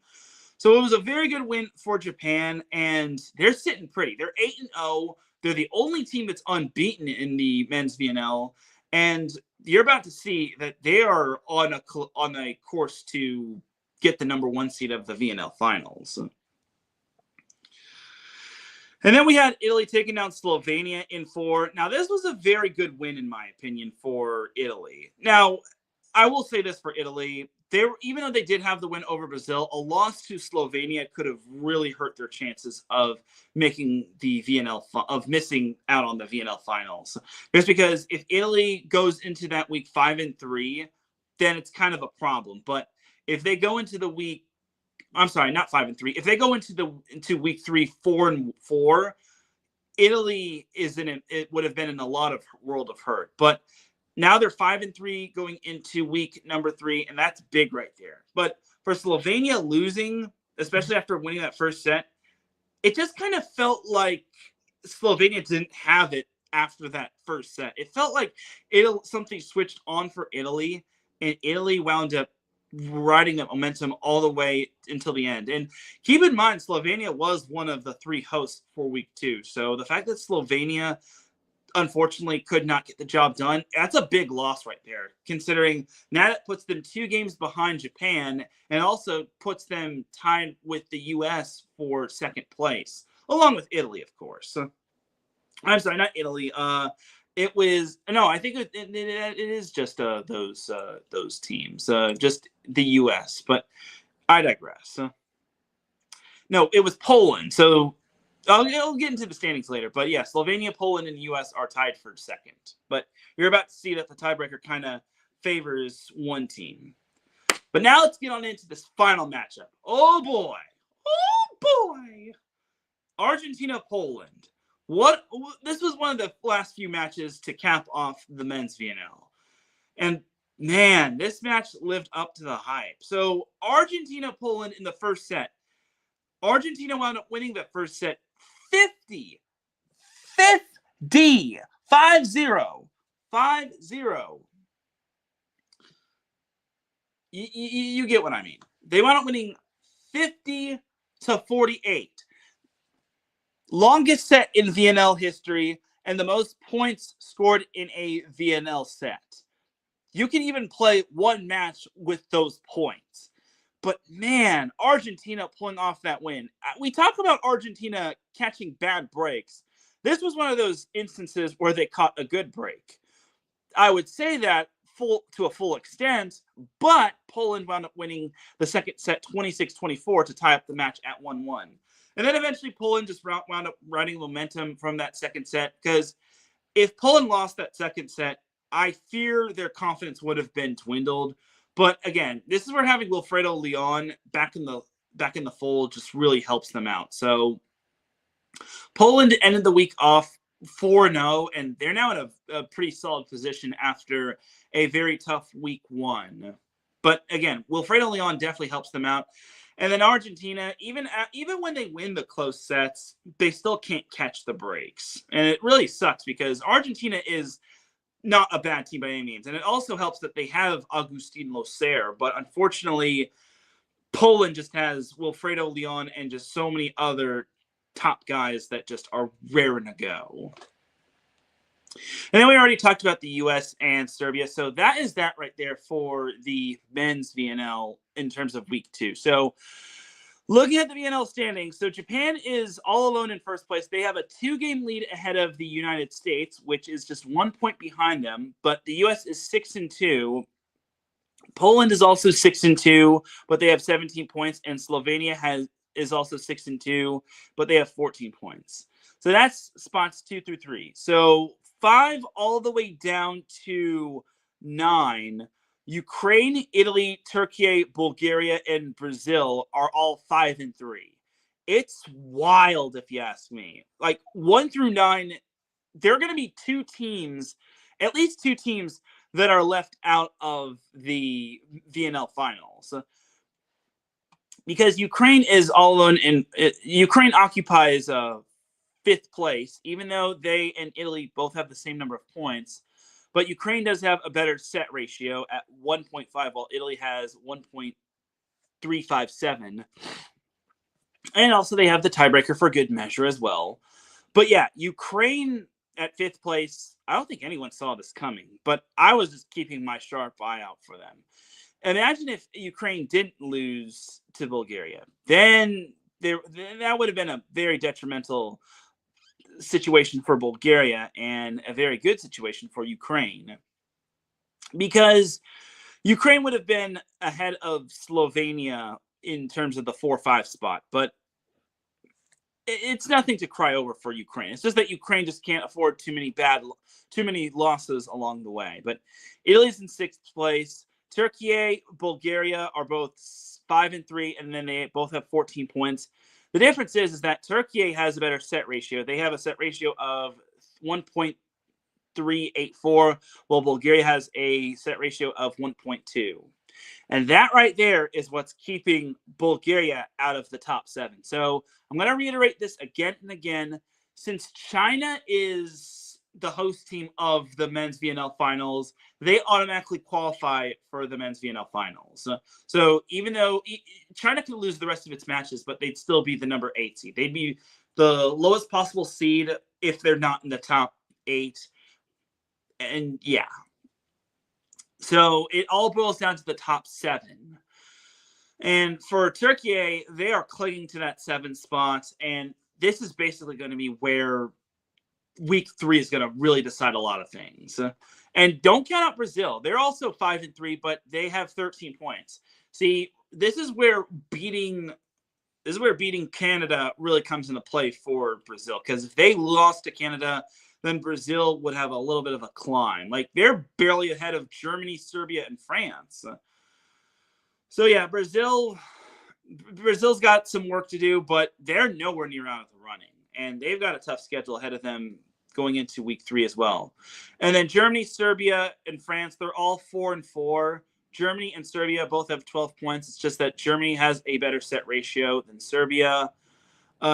So it was a very good win for Japan, and they're sitting pretty. They're 8-0. They're the only team that's unbeaten in the men's VNL. And you're about to see that they are on a course to get the number 1 seed of the VNL finals. And then we had Italy taking down Slovenia in 4. Now, this was a very good win, in my opinion, for Italy. Now, I will say this for Italy. Even though they did have the win over Brazil, a loss to Slovenia could have really hurt their chances of making the VNL, of missing out on the VNL finals. Just because if Italy goes into that week 5-3, then it's kind of a problem. But if they go into the week, I'm sorry, not 5-3. If they go into week 3, 4-4, Italy it would have been in a lot of world of hurt. But now they're 5-3 going into week number 3, and that's big right there. But for Slovenia losing, especially after winning that first set, it just kind of felt like Slovenia didn't have it after that first set. It felt like something switched on for Italy, and Italy wound up riding that momentum all the way until the end. And keep in mind, Slovenia was one of the 3 hosts for week 2. So the fact that Slovenia unfortunately could not get the job done, that's a big loss right there, considering now that puts them 2 games behind Japan and also puts them tied with the U.S. for 2nd place, along with Italy, of course. I'm sorry, not Italy. It was no. I think it is just those teams, just the U.S. But I digress. No, it was Poland. So I'll get into the standings later. But yeah, Slovenia, Poland, and the U.S. are tied for 2nd. But you're about to see that the tiebreaker kind of favors one team. But now let's get on into this final matchup. Oh boy, Argentina, Poland. This was one of the last few matches to cap off the men's VNL. And man, this match lived up to the hype. So Argentina, Poland in the first set. Argentina wound up winning the first set 50, 5-0, 5-0. You get what I mean. They wound up winning 50-48. Longest set in VNL history and the most points scored in a VNL set. You can even play one match with those points. But man, Argentina pulling off that win. We talk about Argentina catching bad breaks. This was one of those instances where they caught a good break. I would say that to a full extent, but Poland wound up winning the second set 26-24 to tie up the match at 1-1. And then eventually Poland just wound up riding momentum from that second set, because if Poland lost that second set, I fear their confidence would have been dwindled. But again, this is where having Wilfredo Leon back in the fold just really helps them out. So Poland ended the week off 4-0, and they're now in a pretty solid position after a very tough week one. But again, Wilfredo Leon definitely helps them out. And then Argentina, even when they win the close sets, they still can't catch the breaks. And it really sucks because Argentina is not a bad team by any means. And it also helps that they have Agustin Loser. But unfortunately, Poland just has Wilfredo Leon and just so many other top guys that just are raring to go. And then we already talked about the U.S. and Serbia. So that is that right there for the men's VNL in terms of week 2. So looking at the VNL standings, so Japan is all alone in first place. They have a 2-game lead ahead of the United States, which is just 1 point behind them. But the U.S. is 6-2. Poland is also 6-2, but they have 17 points. And Slovenia is also 6-2, but they have 14 points. So that's spots 2 through 3. So 5 all the way down to 9. Ukraine, Italy, Turkey, Bulgaria, and Brazil are all 5-3. It's wild if you ask me. Like 1 through 9, there are going to be 2 teams, at least 2 teams that are left out of the VNL finals. Because Ukraine is all alone Ukraine occupies 5th place, even though they and Italy both have the same number of points. But Ukraine does have a better set ratio at 1.5, while Italy has 1.357. And also they have the tiebreaker for good measure as well. But yeah, Ukraine at 5th place, I don't think anyone saw this coming, but I was just keeping my sharp eye out for them. Imagine if Ukraine didn't lose to Bulgaria. Then that would have been a very detrimental situation for Bulgaria and a very good situation for Ukraine, because Ukraine would have been ahead of Slovenia in terms of the 4-5 spot, but it's nothing to cry over for Ukraine. It's just that Ukraine just can't afford too many losses along the way. But Italy's in 6th place. Turkey, Bulgaria are both 5-3, and then they both have 14 points. The difference is that Turkey has a better set ratio. They have a set ratio of 1.384, while Bulgaria has a set ratio of 1.2. And that right there is what's keeping Bulgaria out of the top 7. So I'm going to reiterate this again and again. Since China is the host team of the men's VNL finals, they automatically qualify for the men's VNL finals. So even though China could lose the rest of its matches, but they'd still be the number 8 seed. They'd be the lowest possible seed if they're not in the top 8. And yeah. So it all boils down to the top 7. And for Turkey, they are clinging to that 7 spot. And this is basically going to be where week 3 is going to really decide a lot of things. And don't count out Brazil. They're also 5-3, but they have 13 points. See, this is where beating Canada really comes into play for Brazil. Because if they lost to Canada, then Brazil would have a little bit of a climb. Like, they're barely ahead of Germany, Serbia, and France. So yeah, Brazil's got some work to do, but they're nowhere near out of the running. And they've got a tough schedule ahead of them going into week 3 as well. And then Germany, Serbia, and France, they're all 4-4. Germany and Serbia both have 12 points. It's just that Germany has a better set ratio than Serbia.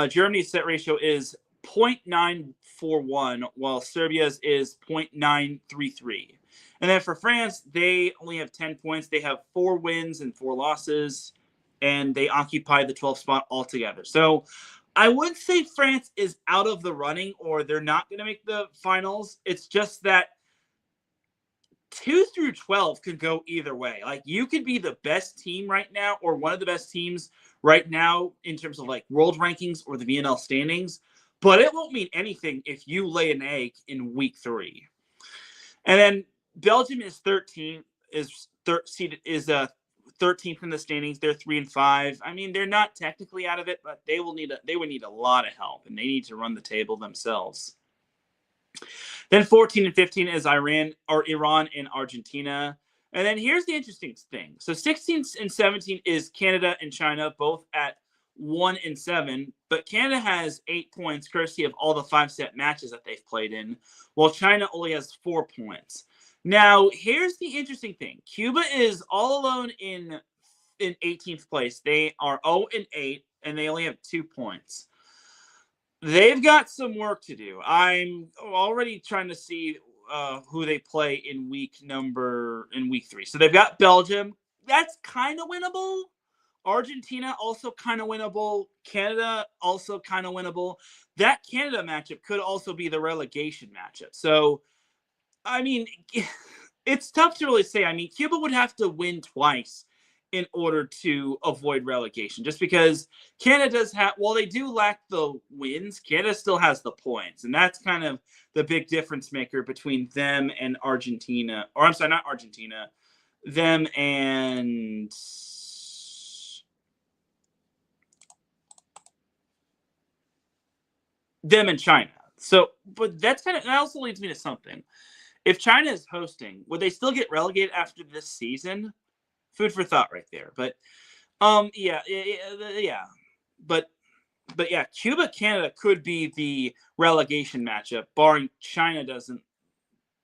Germany's set ratio is .941, while Serbia's is .933. And then for France, they only have 10 points. They have 4 wins and 4 losses, and they occupy the 12th spot altogether. So I wouldn't say France is out of the running or they're not going to make the finals. It's just that 2 through 12 could go either way. Like, you could be the best team right now or one of the best teams right now in terms of like world rankings or the VNL standings, but it won't mean anything if you lay an egg in week 3. And then Belgium is 13th in the standings. They're 3-5. I mean, they're not technically out of it, but they would need a lot of help, and they need to run the table themselves. Then 14 and 15 is Iran and Argentina. And then here's the interesting thing. So 16 and 17 is Canada and China, both at 1 and 7. But Canada has 8 points, courtesy of all the 5-set matches that they've played in, while China only has 4 points. Now, here's the interesting thing. Cuba is all alone in 18th place. They are 0 and 8, and they only have 2 points. They've got some work to do. I'm already trying to see who they play in week 3. So they've got Belgium. That's kind of winnable. Argentina also kind of winnable. Canada also kind of winnable. That Canada matchup could also be the relegation matchup. So, I mean, it's tough to really say. I mean, Cuba would have to win twice in order to avoid relegation, just because Canada does have, while they do lack the wins, Canada still has the points. And that's kind of the big difference maker between them and Argentina. Or I'm sorry, not Argentina. Them and China. So, but that also leads me to something. If China is hosting, would they still get relegated after this season? Food for thought right there. But yeah. But yeah, Cuba Canada could be the relegation matchup, barring China doesn't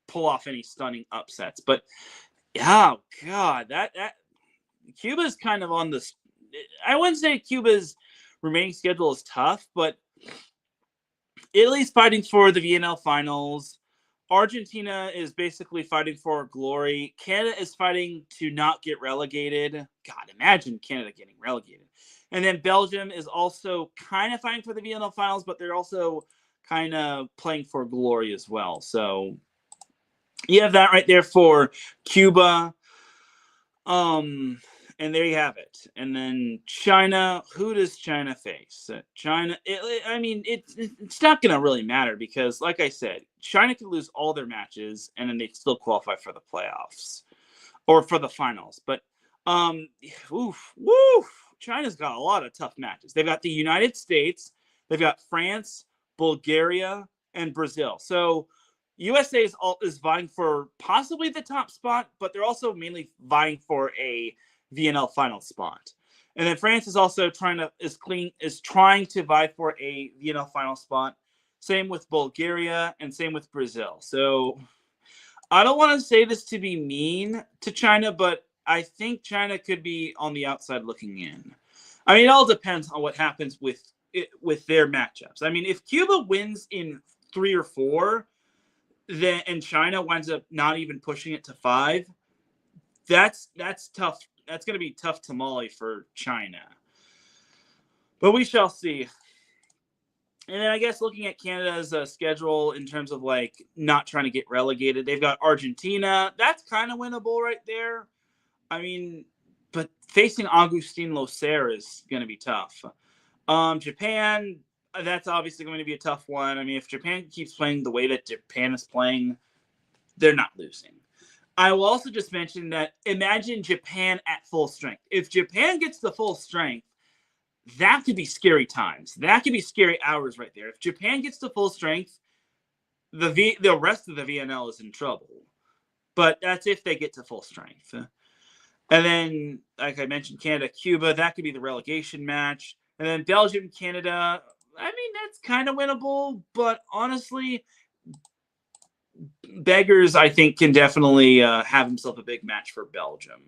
pull off any stunning upsets. But yeah, God, that Cuba's kind of on the. I wouldn't say Cuba's remaining schedule is tough, but Italy's fighting for the VNL finals. Argentina is basically fighting for glory. Canada is fighting to not get relegated. God, imagine Canada getting relegated. And then Belgium is also kind of fighting for the VNL finals, but they're also kind of playing for glory as well. So you have that right there for Cuba. And there you have it. And then China, who does China face? China, it's not going to really matter because, like I said, China could lose all their matches and then they still qualify for the playoffs or for the finals. But, China's got a lot of tough matches. They've got the United States, they've got France, Bulgaria, and Brazil. So USA is vying for possibly the top spot, but they're also mainly vying for a VNL final spot. And then France is also trying to vie for a VNL final spot. Same with Bulgaria and same with Brazil. So I don't want to say this to be mean to China, but I think China could be on the outside looking in. I mean, it all depends on what happens with their matchups. I mean, if Cuba wins in 3 or 4, and China winds up not even pushing it to 5, that's tough. That's going to be tough tamale for China. But we shall see. And then I guess looking at Canada's schedule in terms of like not trying to get relegated, they've got Argentina. That's kind of winnable right there. I mean, but facing Augustin Loser is going to be tough. Japan, that's obviously going to be a tough one. I mean, if Japan keeps playing the way that Japan is playing, they're not losing. I will also just mention that imagine Japan at full strength. If Japan gets the full strength, that could be scary times. That could be scary hours right there. If Japan gets to full strength, the rest of the VNL is in trouble. But that's if they get to full strength. And then, like I mentioned, Canada, Cuba, that could be the relegation match. And then Belgium, Canada, I mean, that's kind of winnable. But honestly, Beggars, I think, can definitely have himself a big match for Belgium.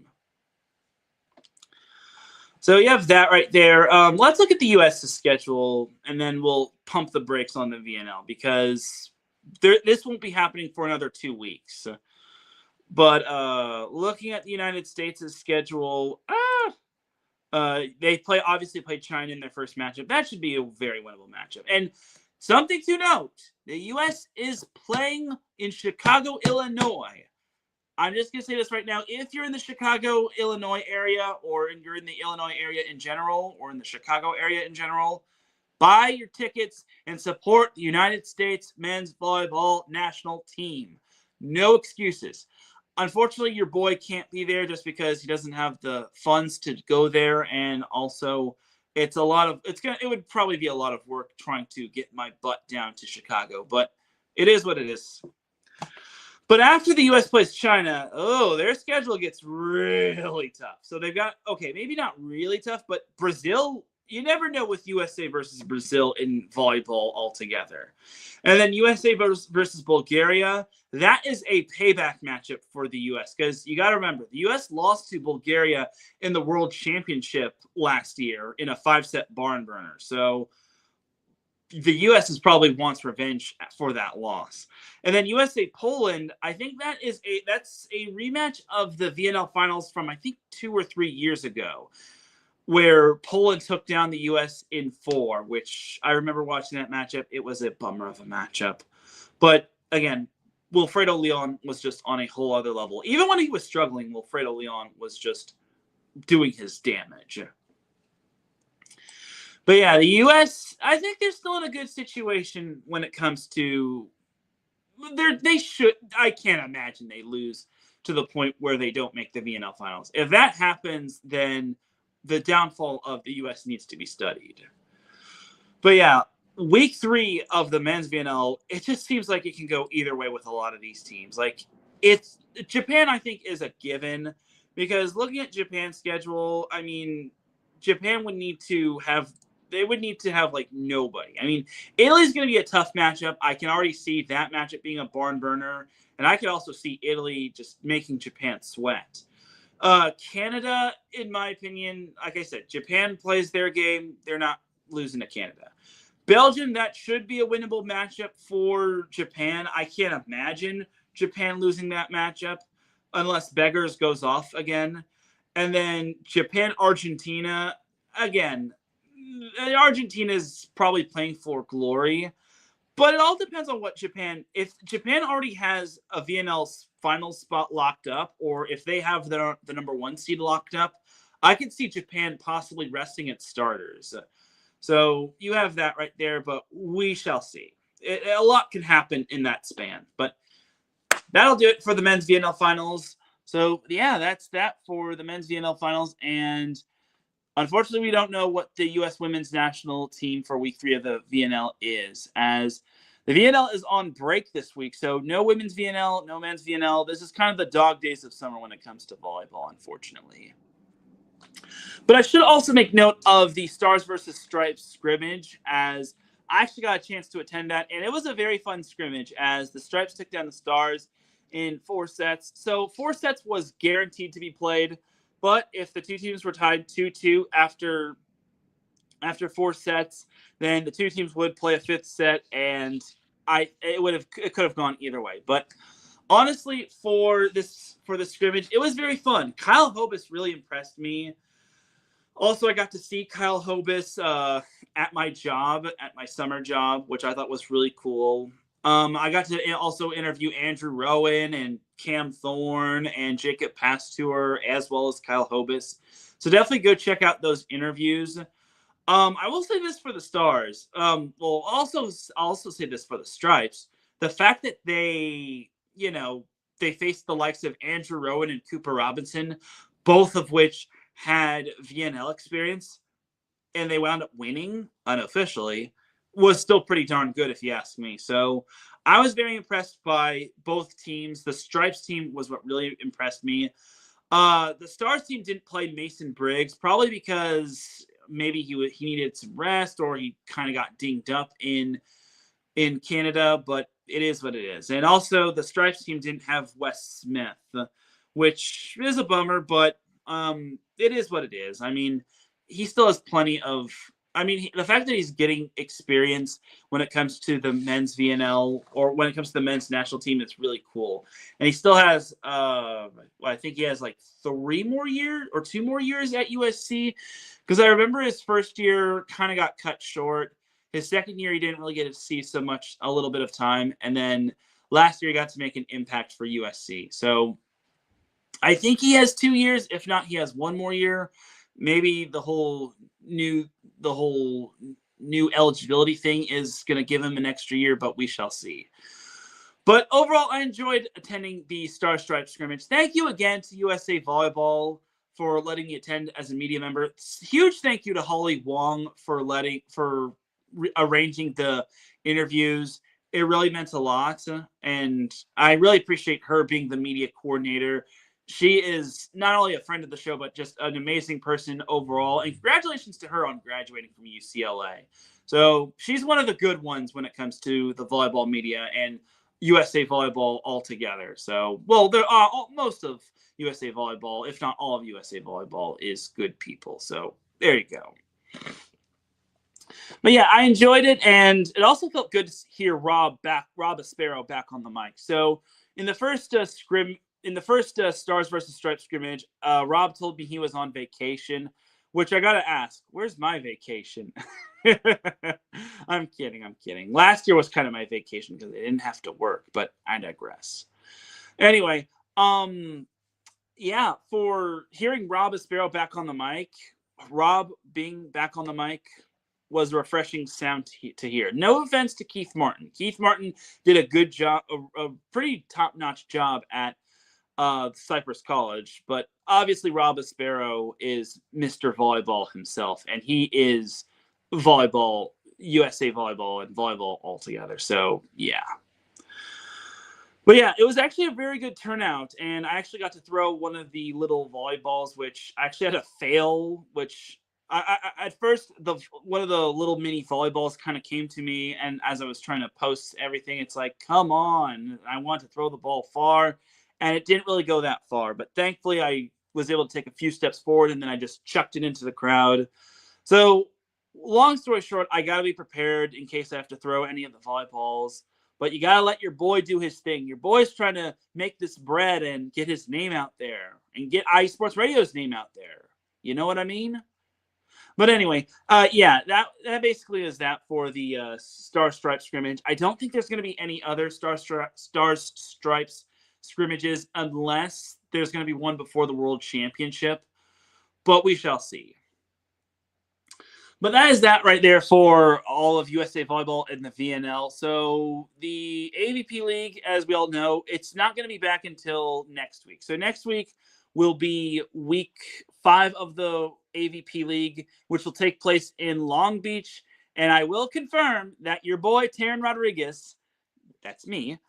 So you have that right there. Let's look at the U.S.'s schedule, and then we'll pump the brakes on the VNL because this won't be happening for another 2 weeks. But looking at the United States' schedule, they obviously play China in their first matchup. That should be a very winnable matchup. And something to note, the U.S. is playing in Chicago, Illinois. I'm just going to say this right now. If you're in the Chicago, Illinois area, or you're in the Illinois area in general, or in the Chicago area in general, buy your tickets and support the United States men's volleyball national team. No excuses. Unfortunately, your boy can't be there just because he doesn't have the funds to go there, and also it would probably be a lot of work trying to get my butt down to Chicago, but it is what it is. But after the U.S. plays China, their schedule gets really tough. So they've got, maybe not really tough, but Brazil, you never know with USA versus Brazil in volleyball altogether. And then USA versus Bulgaria, that is a payback matchup for the U.S. because you got to remember, the U.S. lost to Bulgaria in the World Championship last year in a 5-set barn burner. So the U.S. probably wants revenge for that loss. And then USA-Poland, I think that's a rematch of the VNL finals from, I think, 2 or 3 years ago, where Poland took down the U.S. in 4, which I remember watching that matchup. It was a bummer of a matchup. But, again, Wilfredo Leon was just on a whole other level. Even when he was struggling, Wilfredo Leon was just doing his damage. But yeah, the U.S., I think they're still in a good situation when it comes to I can't imagine they lose to the point where they don't make the VNL finals. If that happens, then the downfall of the U.S. needs to be studied. But yeah, week 3 of the men's VNL, it just seems like it can go either way with a lot of these teams. Like, Japan, I think, is a given because looking at Japan's schedule, I mean, Japan would need to have like nobody. I mean, Italy's going to be a tough matchup. I can already see that matchup being a barn burner. And I could also see Italy just making Japan sweat. Canada, in my opinion, like I said, Japan plays their game. They're not losing to Canada. Belgium, that should be a winnable matchup for Japan. I can't imagine Japan losing that matchup unless Beggars goes off again. And then Japan, Argentina, again, Argentina is probably playing for glory, but it all depends on what Japan. If Japan already has a VNL final spot locked up, or if they have the number 1 seed locked up, I could see Japan possibly resting its starters. So you have that right there, but we shall see. A lot can happen in that span, but that'll do it for the men's VNL finals. So yeah, that's that for the men's VNL finals, and unfortunately, we don't know what the U.S. women's national team for week 3 of the VNL is, as the VNL is on break this week. So no women's VNL, no men's VNL. This is kind of the dog days of summer when it comes to volleyball, unfortunately. But I should also make note of the Stars versus Stripes scrimmage, as I actually got a chance to attend that, and it was a very fun scrimmage as the Stripes took down the Stars in 4 sets. So 4 sets was guaranteed to be played. But if the 2 teams were tied 2-2 after 4 sets, then the 2 teams would play a 5th set, and it could have gone either way. But honestly, for the scrimmage, it was very fun. Kyle Hobus really impressed me. Also, I got to see Kyle Hobus at my summer job, which I thought was really cool. I got to also interview Andrew Rowan and Cam Thorne and Jacob Pasteur, as well as Kyle Hobus. So definitely go check out those interviews. I will say this for the Stars. I'll also say this for the Stripes. The fact that they faced the likes of Andrew Rowan and Cooper Robinson, both of which had VNL experience, and they wound up winning unofficially, was still pretty darn good, if you ask me. So I was very impressed by both teams. The Stripes team was what really impressed me. The Stars team didn't play Mason Briggs, probably because maybe he needed some rest, or he kind of got dinged up in Canada, but it is what it is. And also the Stripes team didn't have Wes Smith, which is a bummer, but it is what it is. I mean, he still has plenty of. I mean, the fact that he's getting experience when it comes to the men's VNL or when it comes to the men's national team is really cool. And he still has, I think he has like 3 more years or 2 more years at USC. Because I remember his first year kind of got cut short. His second year, he didn't really get to see a little bit of time. And then last year, he got to make an impact for USC. So I think he has 2 years. If not, he has 1 more year. Maybe the whole new eligibility thing is going to give him an extra year, but we shall see. But overall, I enjoyed attending the Star Stripe scrimmage. Thank you again to USA Volleyball for letting me attend as a media member. Huge thank you to Holly Wong for arranging the interviews. It really meant a lot, and I really appreciate her being the media coordinator. She is not only a friend of the show, but just an amazing person overall. And congratulations to her on graduating from UCLA. So she's one of the good ones when it comes to the volleyball media and USA Volleyball altogether. So, well, there are most of USA Volleyball, if not all of USA Volleyball, is good people. So there you go. But yeah, I enjoyed it, and it also felt good to hear Rob Aspero back on the mic. So in the first Stars versus Stripes scrimmage, Rob told me he was on vacation, which I gotta ask, where's my vacation? I'm kidding. Last year was kind of my vacation because I didn't have to work, but I digress. Anyway, yeah, for hearing Rob Aspero back on the mic, Rob being back on the mic was a refreshing sound to hear. No offense to Keith Martin. Keith Martin did a good job, a pretty top-notch job at Cypress College, but obviously Rob Aspero is Mr. Volleyball himself, and he is volleyball, USA Volleyball, and volleyball altogether. So, yeah. But yeah, it was actually a very good turnout, and I actually got to throw one of the little volleyballs, which I actually had to fail, which at first, one of the little mini volleyballs kind of came to me, and as I was trying to post everything, it's like, come on, I want to throw the ball far, and it didn't really go that far. But thankfully, I was able to take a few steps forward, and then I just chucked it into the crowd. So, long story short, I got to be prepared in case I have to throw any of the volleyballs. But you got to let your boy do his thing. Your boy's trying to make this bread and get his name out there and get IE Sports Radio's name out there. You know what I mean? But anyway, yeah, that basically is that for the Star Stripes scrimmage. I don't think there's going to be any other Stars Stripes scrimmages unless there's going to be one before the World Championship. But we shall see. But that is that right there for all of USA Volleyball and the VNL. So the AVP League, as we all know, it's not going to be back until next week. So next week will be week 5 of the AVP League, which will take place in Long Beach. And I will confirm that your boy, Teran Rodriguez, that's me,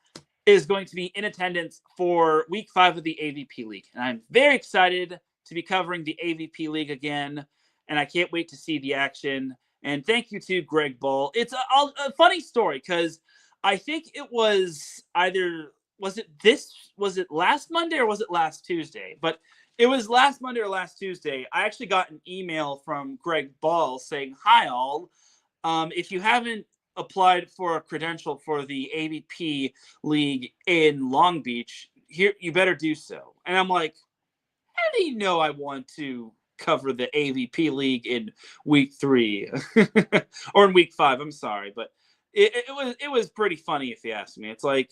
is going to be in attendance for week 5 of the AVP League. And I'm very excited to be covering the AVP League again. And I can't wait to see the action. And thank you to Greg Ball. It's a funny story because I think it was was it last Monday or was it last Tuesday? But it was last Monday or last Tuesday. I actually got an email from Greg Ball saying, hi, all. If you haven't applied for a credential for the AVP League in Long Beach, here you better do so. And I'm like, how do you know I want to cover the AVP League in week 3 or in week 5? I'm sorry, but it was pretty funny if you ask me. It's like,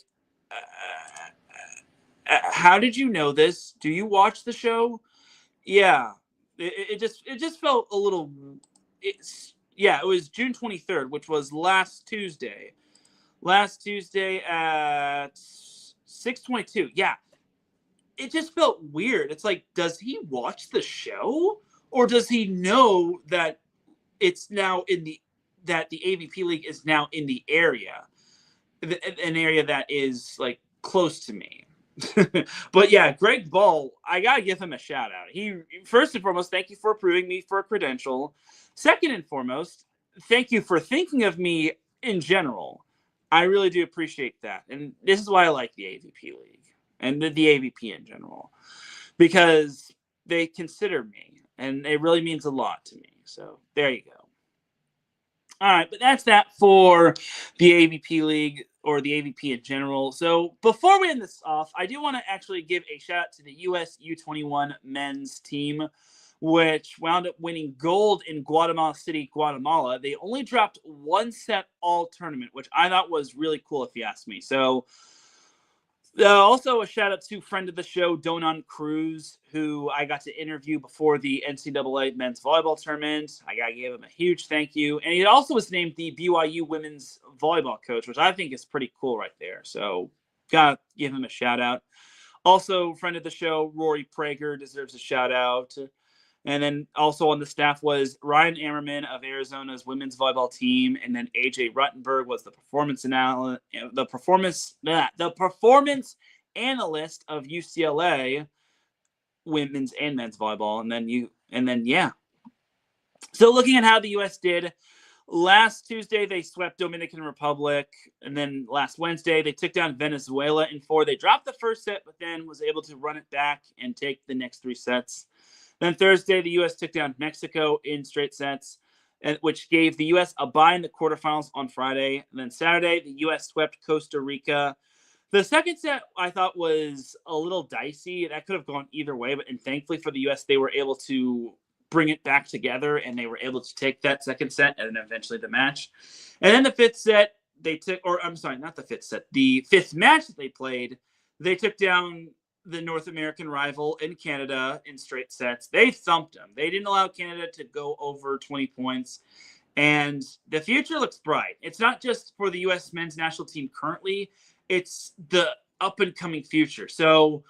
how did you know this? Do you watch the show? Yeah, it just felt a little. It was June 23rd, which was last Tuesday. Last Tuesday at 6:22. Yeah. It just felt weird. It's like, does he watch the show, or does he know that it's now that the AVP League is now in the area, an area that is like close to me? But yeah, Greg Ball, I gotta give him a shout out. He first and foremost, thank you for approving me for a credential. Second and foremost, thank you for thinking of me in general. I really do appreciate that, and this is why I like the AVP League. And the AVP in general, because they consider me, and it really means a lot to me. So there you go. All right, but that's that for the AVP League or the AVP in general. So before we end this off, I do want to actually give a shout out to the US U21 men's team, which wound up winning gold in Guatemala City, Guatemala. They only dropped one set all tournament, which I thought was really cool if you ask me. So also a shout out to friend of the show, Donan Cruz, who I got to interview before the NCAA men's volleyball tournament. I got to give him a huge thank you. And he also was named the BYU women's volleyball coach, which I think is pretty cool right there. So got to give him a shout out. Also, friend of the show, Rory Prager deserves a shout out. And then also on the staff was Ryan Ammerman of Arizona's women's volleyball team, and then AJ Ruttenberg was the performance analyst of UCLA women's and men's volleyball. And then yeah. So looking at how the US did, last Tuesday they swept Dominican Republic, and then last Wednesday they took down Venezuela in 4. They dropped the first set, but then was able to run it back and take the next 3 sets. Then Thursday, the U.S. took down Mexico in straight sets, which gave the U.S. a bye in the quarterfinals on Friday. And then Saturday, the U.S. swept Costa Rica. The second set I thought was a little dicey. That could have gone either way, and thankfully for the U.S., they were able to bring it back together, and they were able to take that second set and then eventually the match. And then the fifth set, not the fifth set, the fifth match that they played, they took down the North American rival in Canada in straight sets. They thumped them. They didn't allow Canada to go over 20 points. And the future looks bright. It's not just for the U.S. men's national team currently. It's the up-and-coming future. So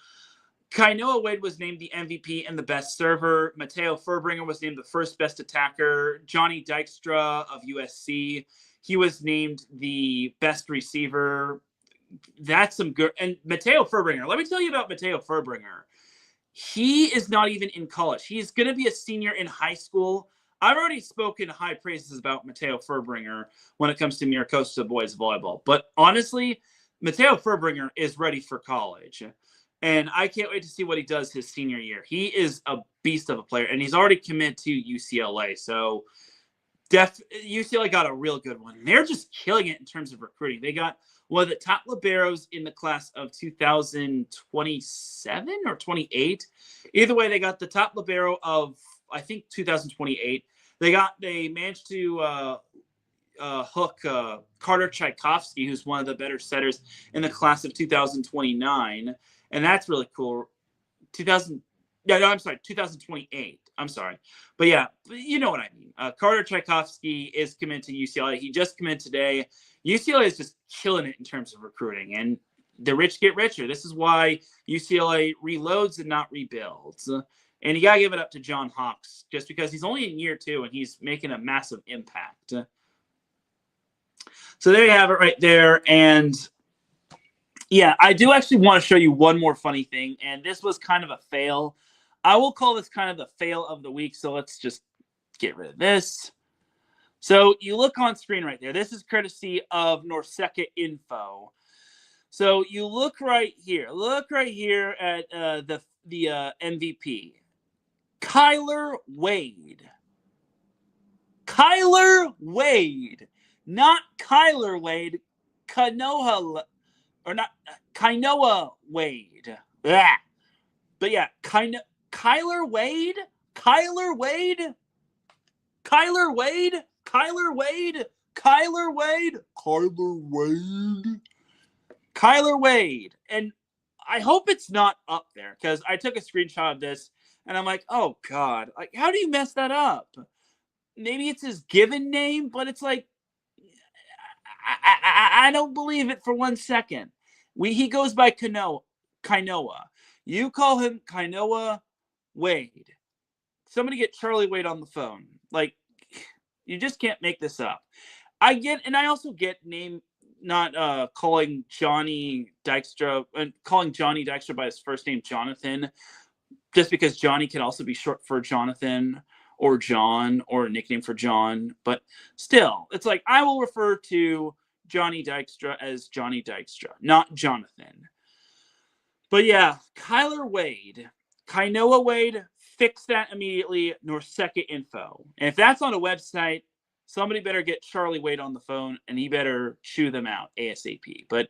Kainoa Wade was named the MVP and the best server. Mateo Furbringer was named the first best attacker. Johnny Dykstra of USC, he was named the best receiver. That's some good. And Mateo Furbringer, let me tell you about Mateo Furbringer. He is not even in college. He's going to be a senior in high school. I've already spoken high praises about Mateo Furbringer when it comes to Miracosta boys volleyball. But honestly, Mateo Furbringer is ready for college. And I can't wait to see what he does his senior year. He is a beast of a player, and he's already committed to UCLA. So UCLA got a real good one. They're just killing it in terms of recruiting. They got one of the top liberos in the class of 2027 or 28. Either way, they got the top libero of, I think, 2028. They managed to hook Carter Tchaikovsky, who's one of the better setters in the class of 2029. And that's really cool. 2028. I'm sorry. But yeah, you know what I mean. Carter Tchaikovsky is committed to UCLA. He just committed today. UCLA is just killing it in terms of recruiting, and the rich get richer. This is why UCLA reloads and not rebuilds. And you got to give it up to John Hawks, just because he's only in year 2 and he's making a massive impact. So there you have it right there. And yeah, I do actually want to show you one more funny thing, and this was kind of a fail. I will call this kind of the fail of the week, so let's just get rid of this. So you look on screen right there. This is courtesy of Norseca Info. So you look right here. Look right here at the MVP. Kyler Wade. Kyler Wade. Not Kyler Wade. Kainoa Wade. Blah. But yeah, Kyler Wade? Kyler Wade? Kyler Wade? Kyler Wade? Kyler Wade? Kyler Wade? Kyler Wade. And I hope it's not up there, because I took a screenshot of this and I'm like, oh God, like, how do you mess that up? Maybe it's his given name, but it's like, I don't believe it for 1 second. He goes by Kainoa. You call him Kainoa Wade. Somebody get Charlie Wade on the phone. Like, you just can't make this up. I also get not calling Johnny Dykstra by his first name, Jonathan, just because Johnny can also be short for Jonathan or John or a nickname for John. But still, it's like, I will refer to Johnny Dykstra as Johnny Dykstra, not Jonathan. But yeah, Kyler Wade, Kainoa Wade, fix that immediately, nor second info. And if that's on a website, somebody better get Charlie Wade on the phone, and he better chew them out ASAP. But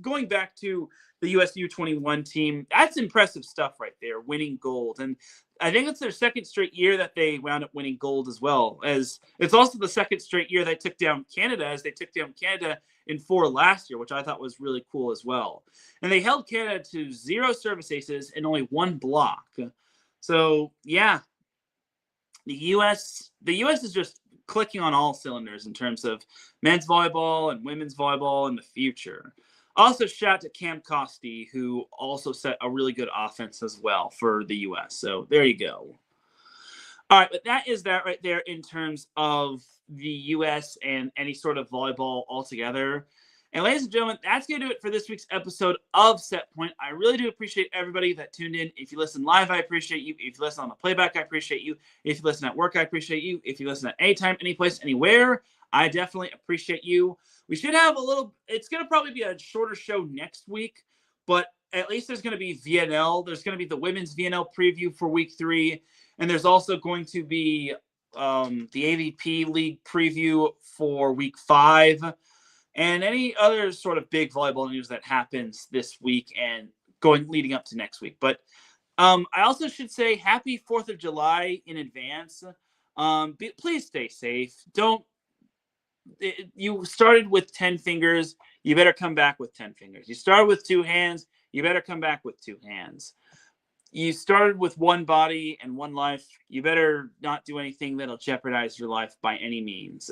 going back to the US U21 team, that's impressive stuff right there, winning gold. And I think it's their second straight year that they wound up winning gold as well. As it's also the second straight year they took down Canada, as they took down Canada in 4 last year, which I thought was really cool as well. And they held Canada to 0 service aces and only 1 block. So yeah, the US is just clicking on all cylinders in terms of men's volleyball and women's volleyball in the future. Also, shout out to Cam Costi, who also set a really good offense as well for the U.S. So there you go. All right, but that is that right there in terms of the U.S. and any sort of volleyball altogether. And ladies and gentlemen, that's going to do it for this week's episode of Set Point. I really do appreciate everybody that tuned in. If you listen live, I appreciate you. If you listen on the playback, I appreciate you. If you listen at work, I appreciate you. If you listen at any time, any place, anywhere, I definitely appreciate you. We should have it's going to probably be a shorter show next week, but at least there's going to be VNL. There's going to be the women's VNL preview for week 3. And there's also going to be the AVP League preview for week 5. And any other sort of big volleyball news that happens this week and leading up to next week. But I also should say happy 4th of July in advance. Please stay safe. You started with 10 fingers. You better come back with 10 fingers. You started with 2 hands. You better come back with 2 hands. You started with 1 body and 1 life. You better not do anything that'll jeopardize your life by any means.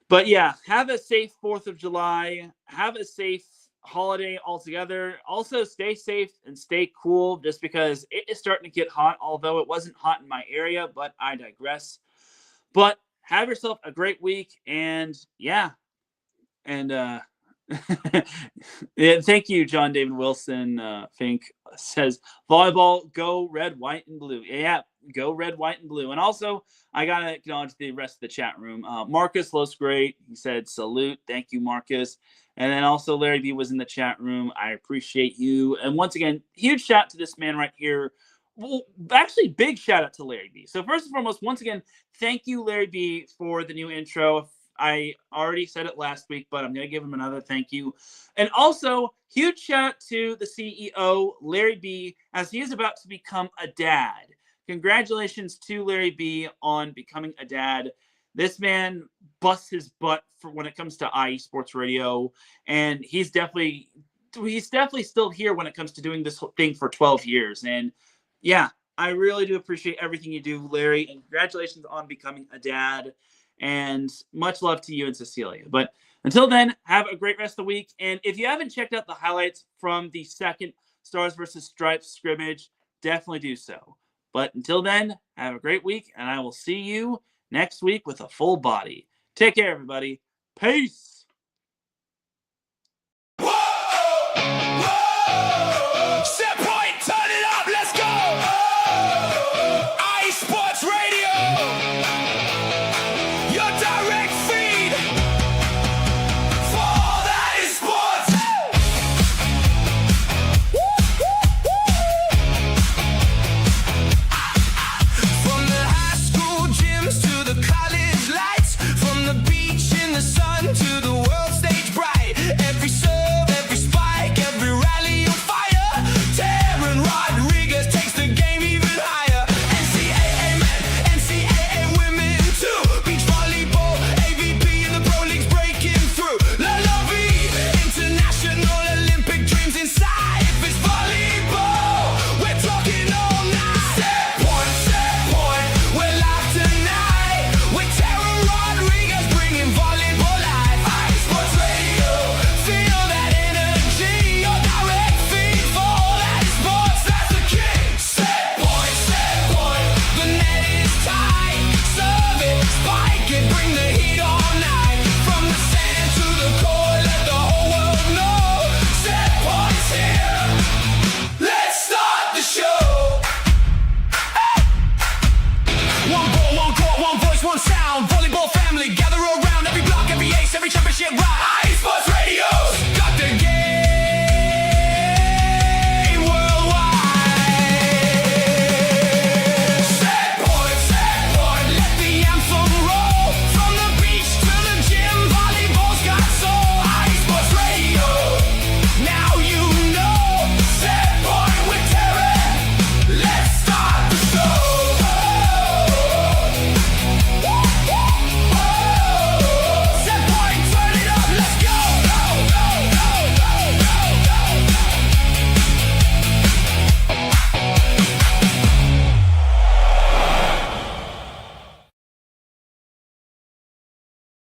But yeah, have a safe 4th of July. Have a safe holiday altogether. Also, stay safe and stay cool just because it is starting to get hot, although it wasn't hot in my area, but I digress. But have yourself a great week, and yeah. And yeah, thank you, John David Wilson. Fink says, volleyball, go red, white, and blue. Yeah, go red, white, and blue. And also, I got to acknowledge the rest of the chat room. Marcus looks great. He said, salute. Thank you, Marcus. And then also Larry B was in the chat room. I appreciate you. And once again, huge shout out to this man right here. Well, actually, big shout out to Larry B. So first and foremost, once again, thank you, Larry B, for the new intro. I already said it last week, but I'm going to give him another thank you. And also, huge shout out to the CEO, Larry B, as he is about to become a dad. Congratulations to Larry B on becoming a dad. This man busts his butt for when it comes to IE Sports Radio, and he's definitely still here when it comes to doing this whole thing for 12 years. And yeah, I really do appreciate everything you do, Larry, and congratulations on becoming a dad. And much love to you and Cecilia. But until then, have a great rest of the week. And if you haven't checked out the highlights from the second Stars versus Stripes scrimmage, definitely do so. But until then, have a great week, and I will see you next week with a full body. Take care, everybody. Peace.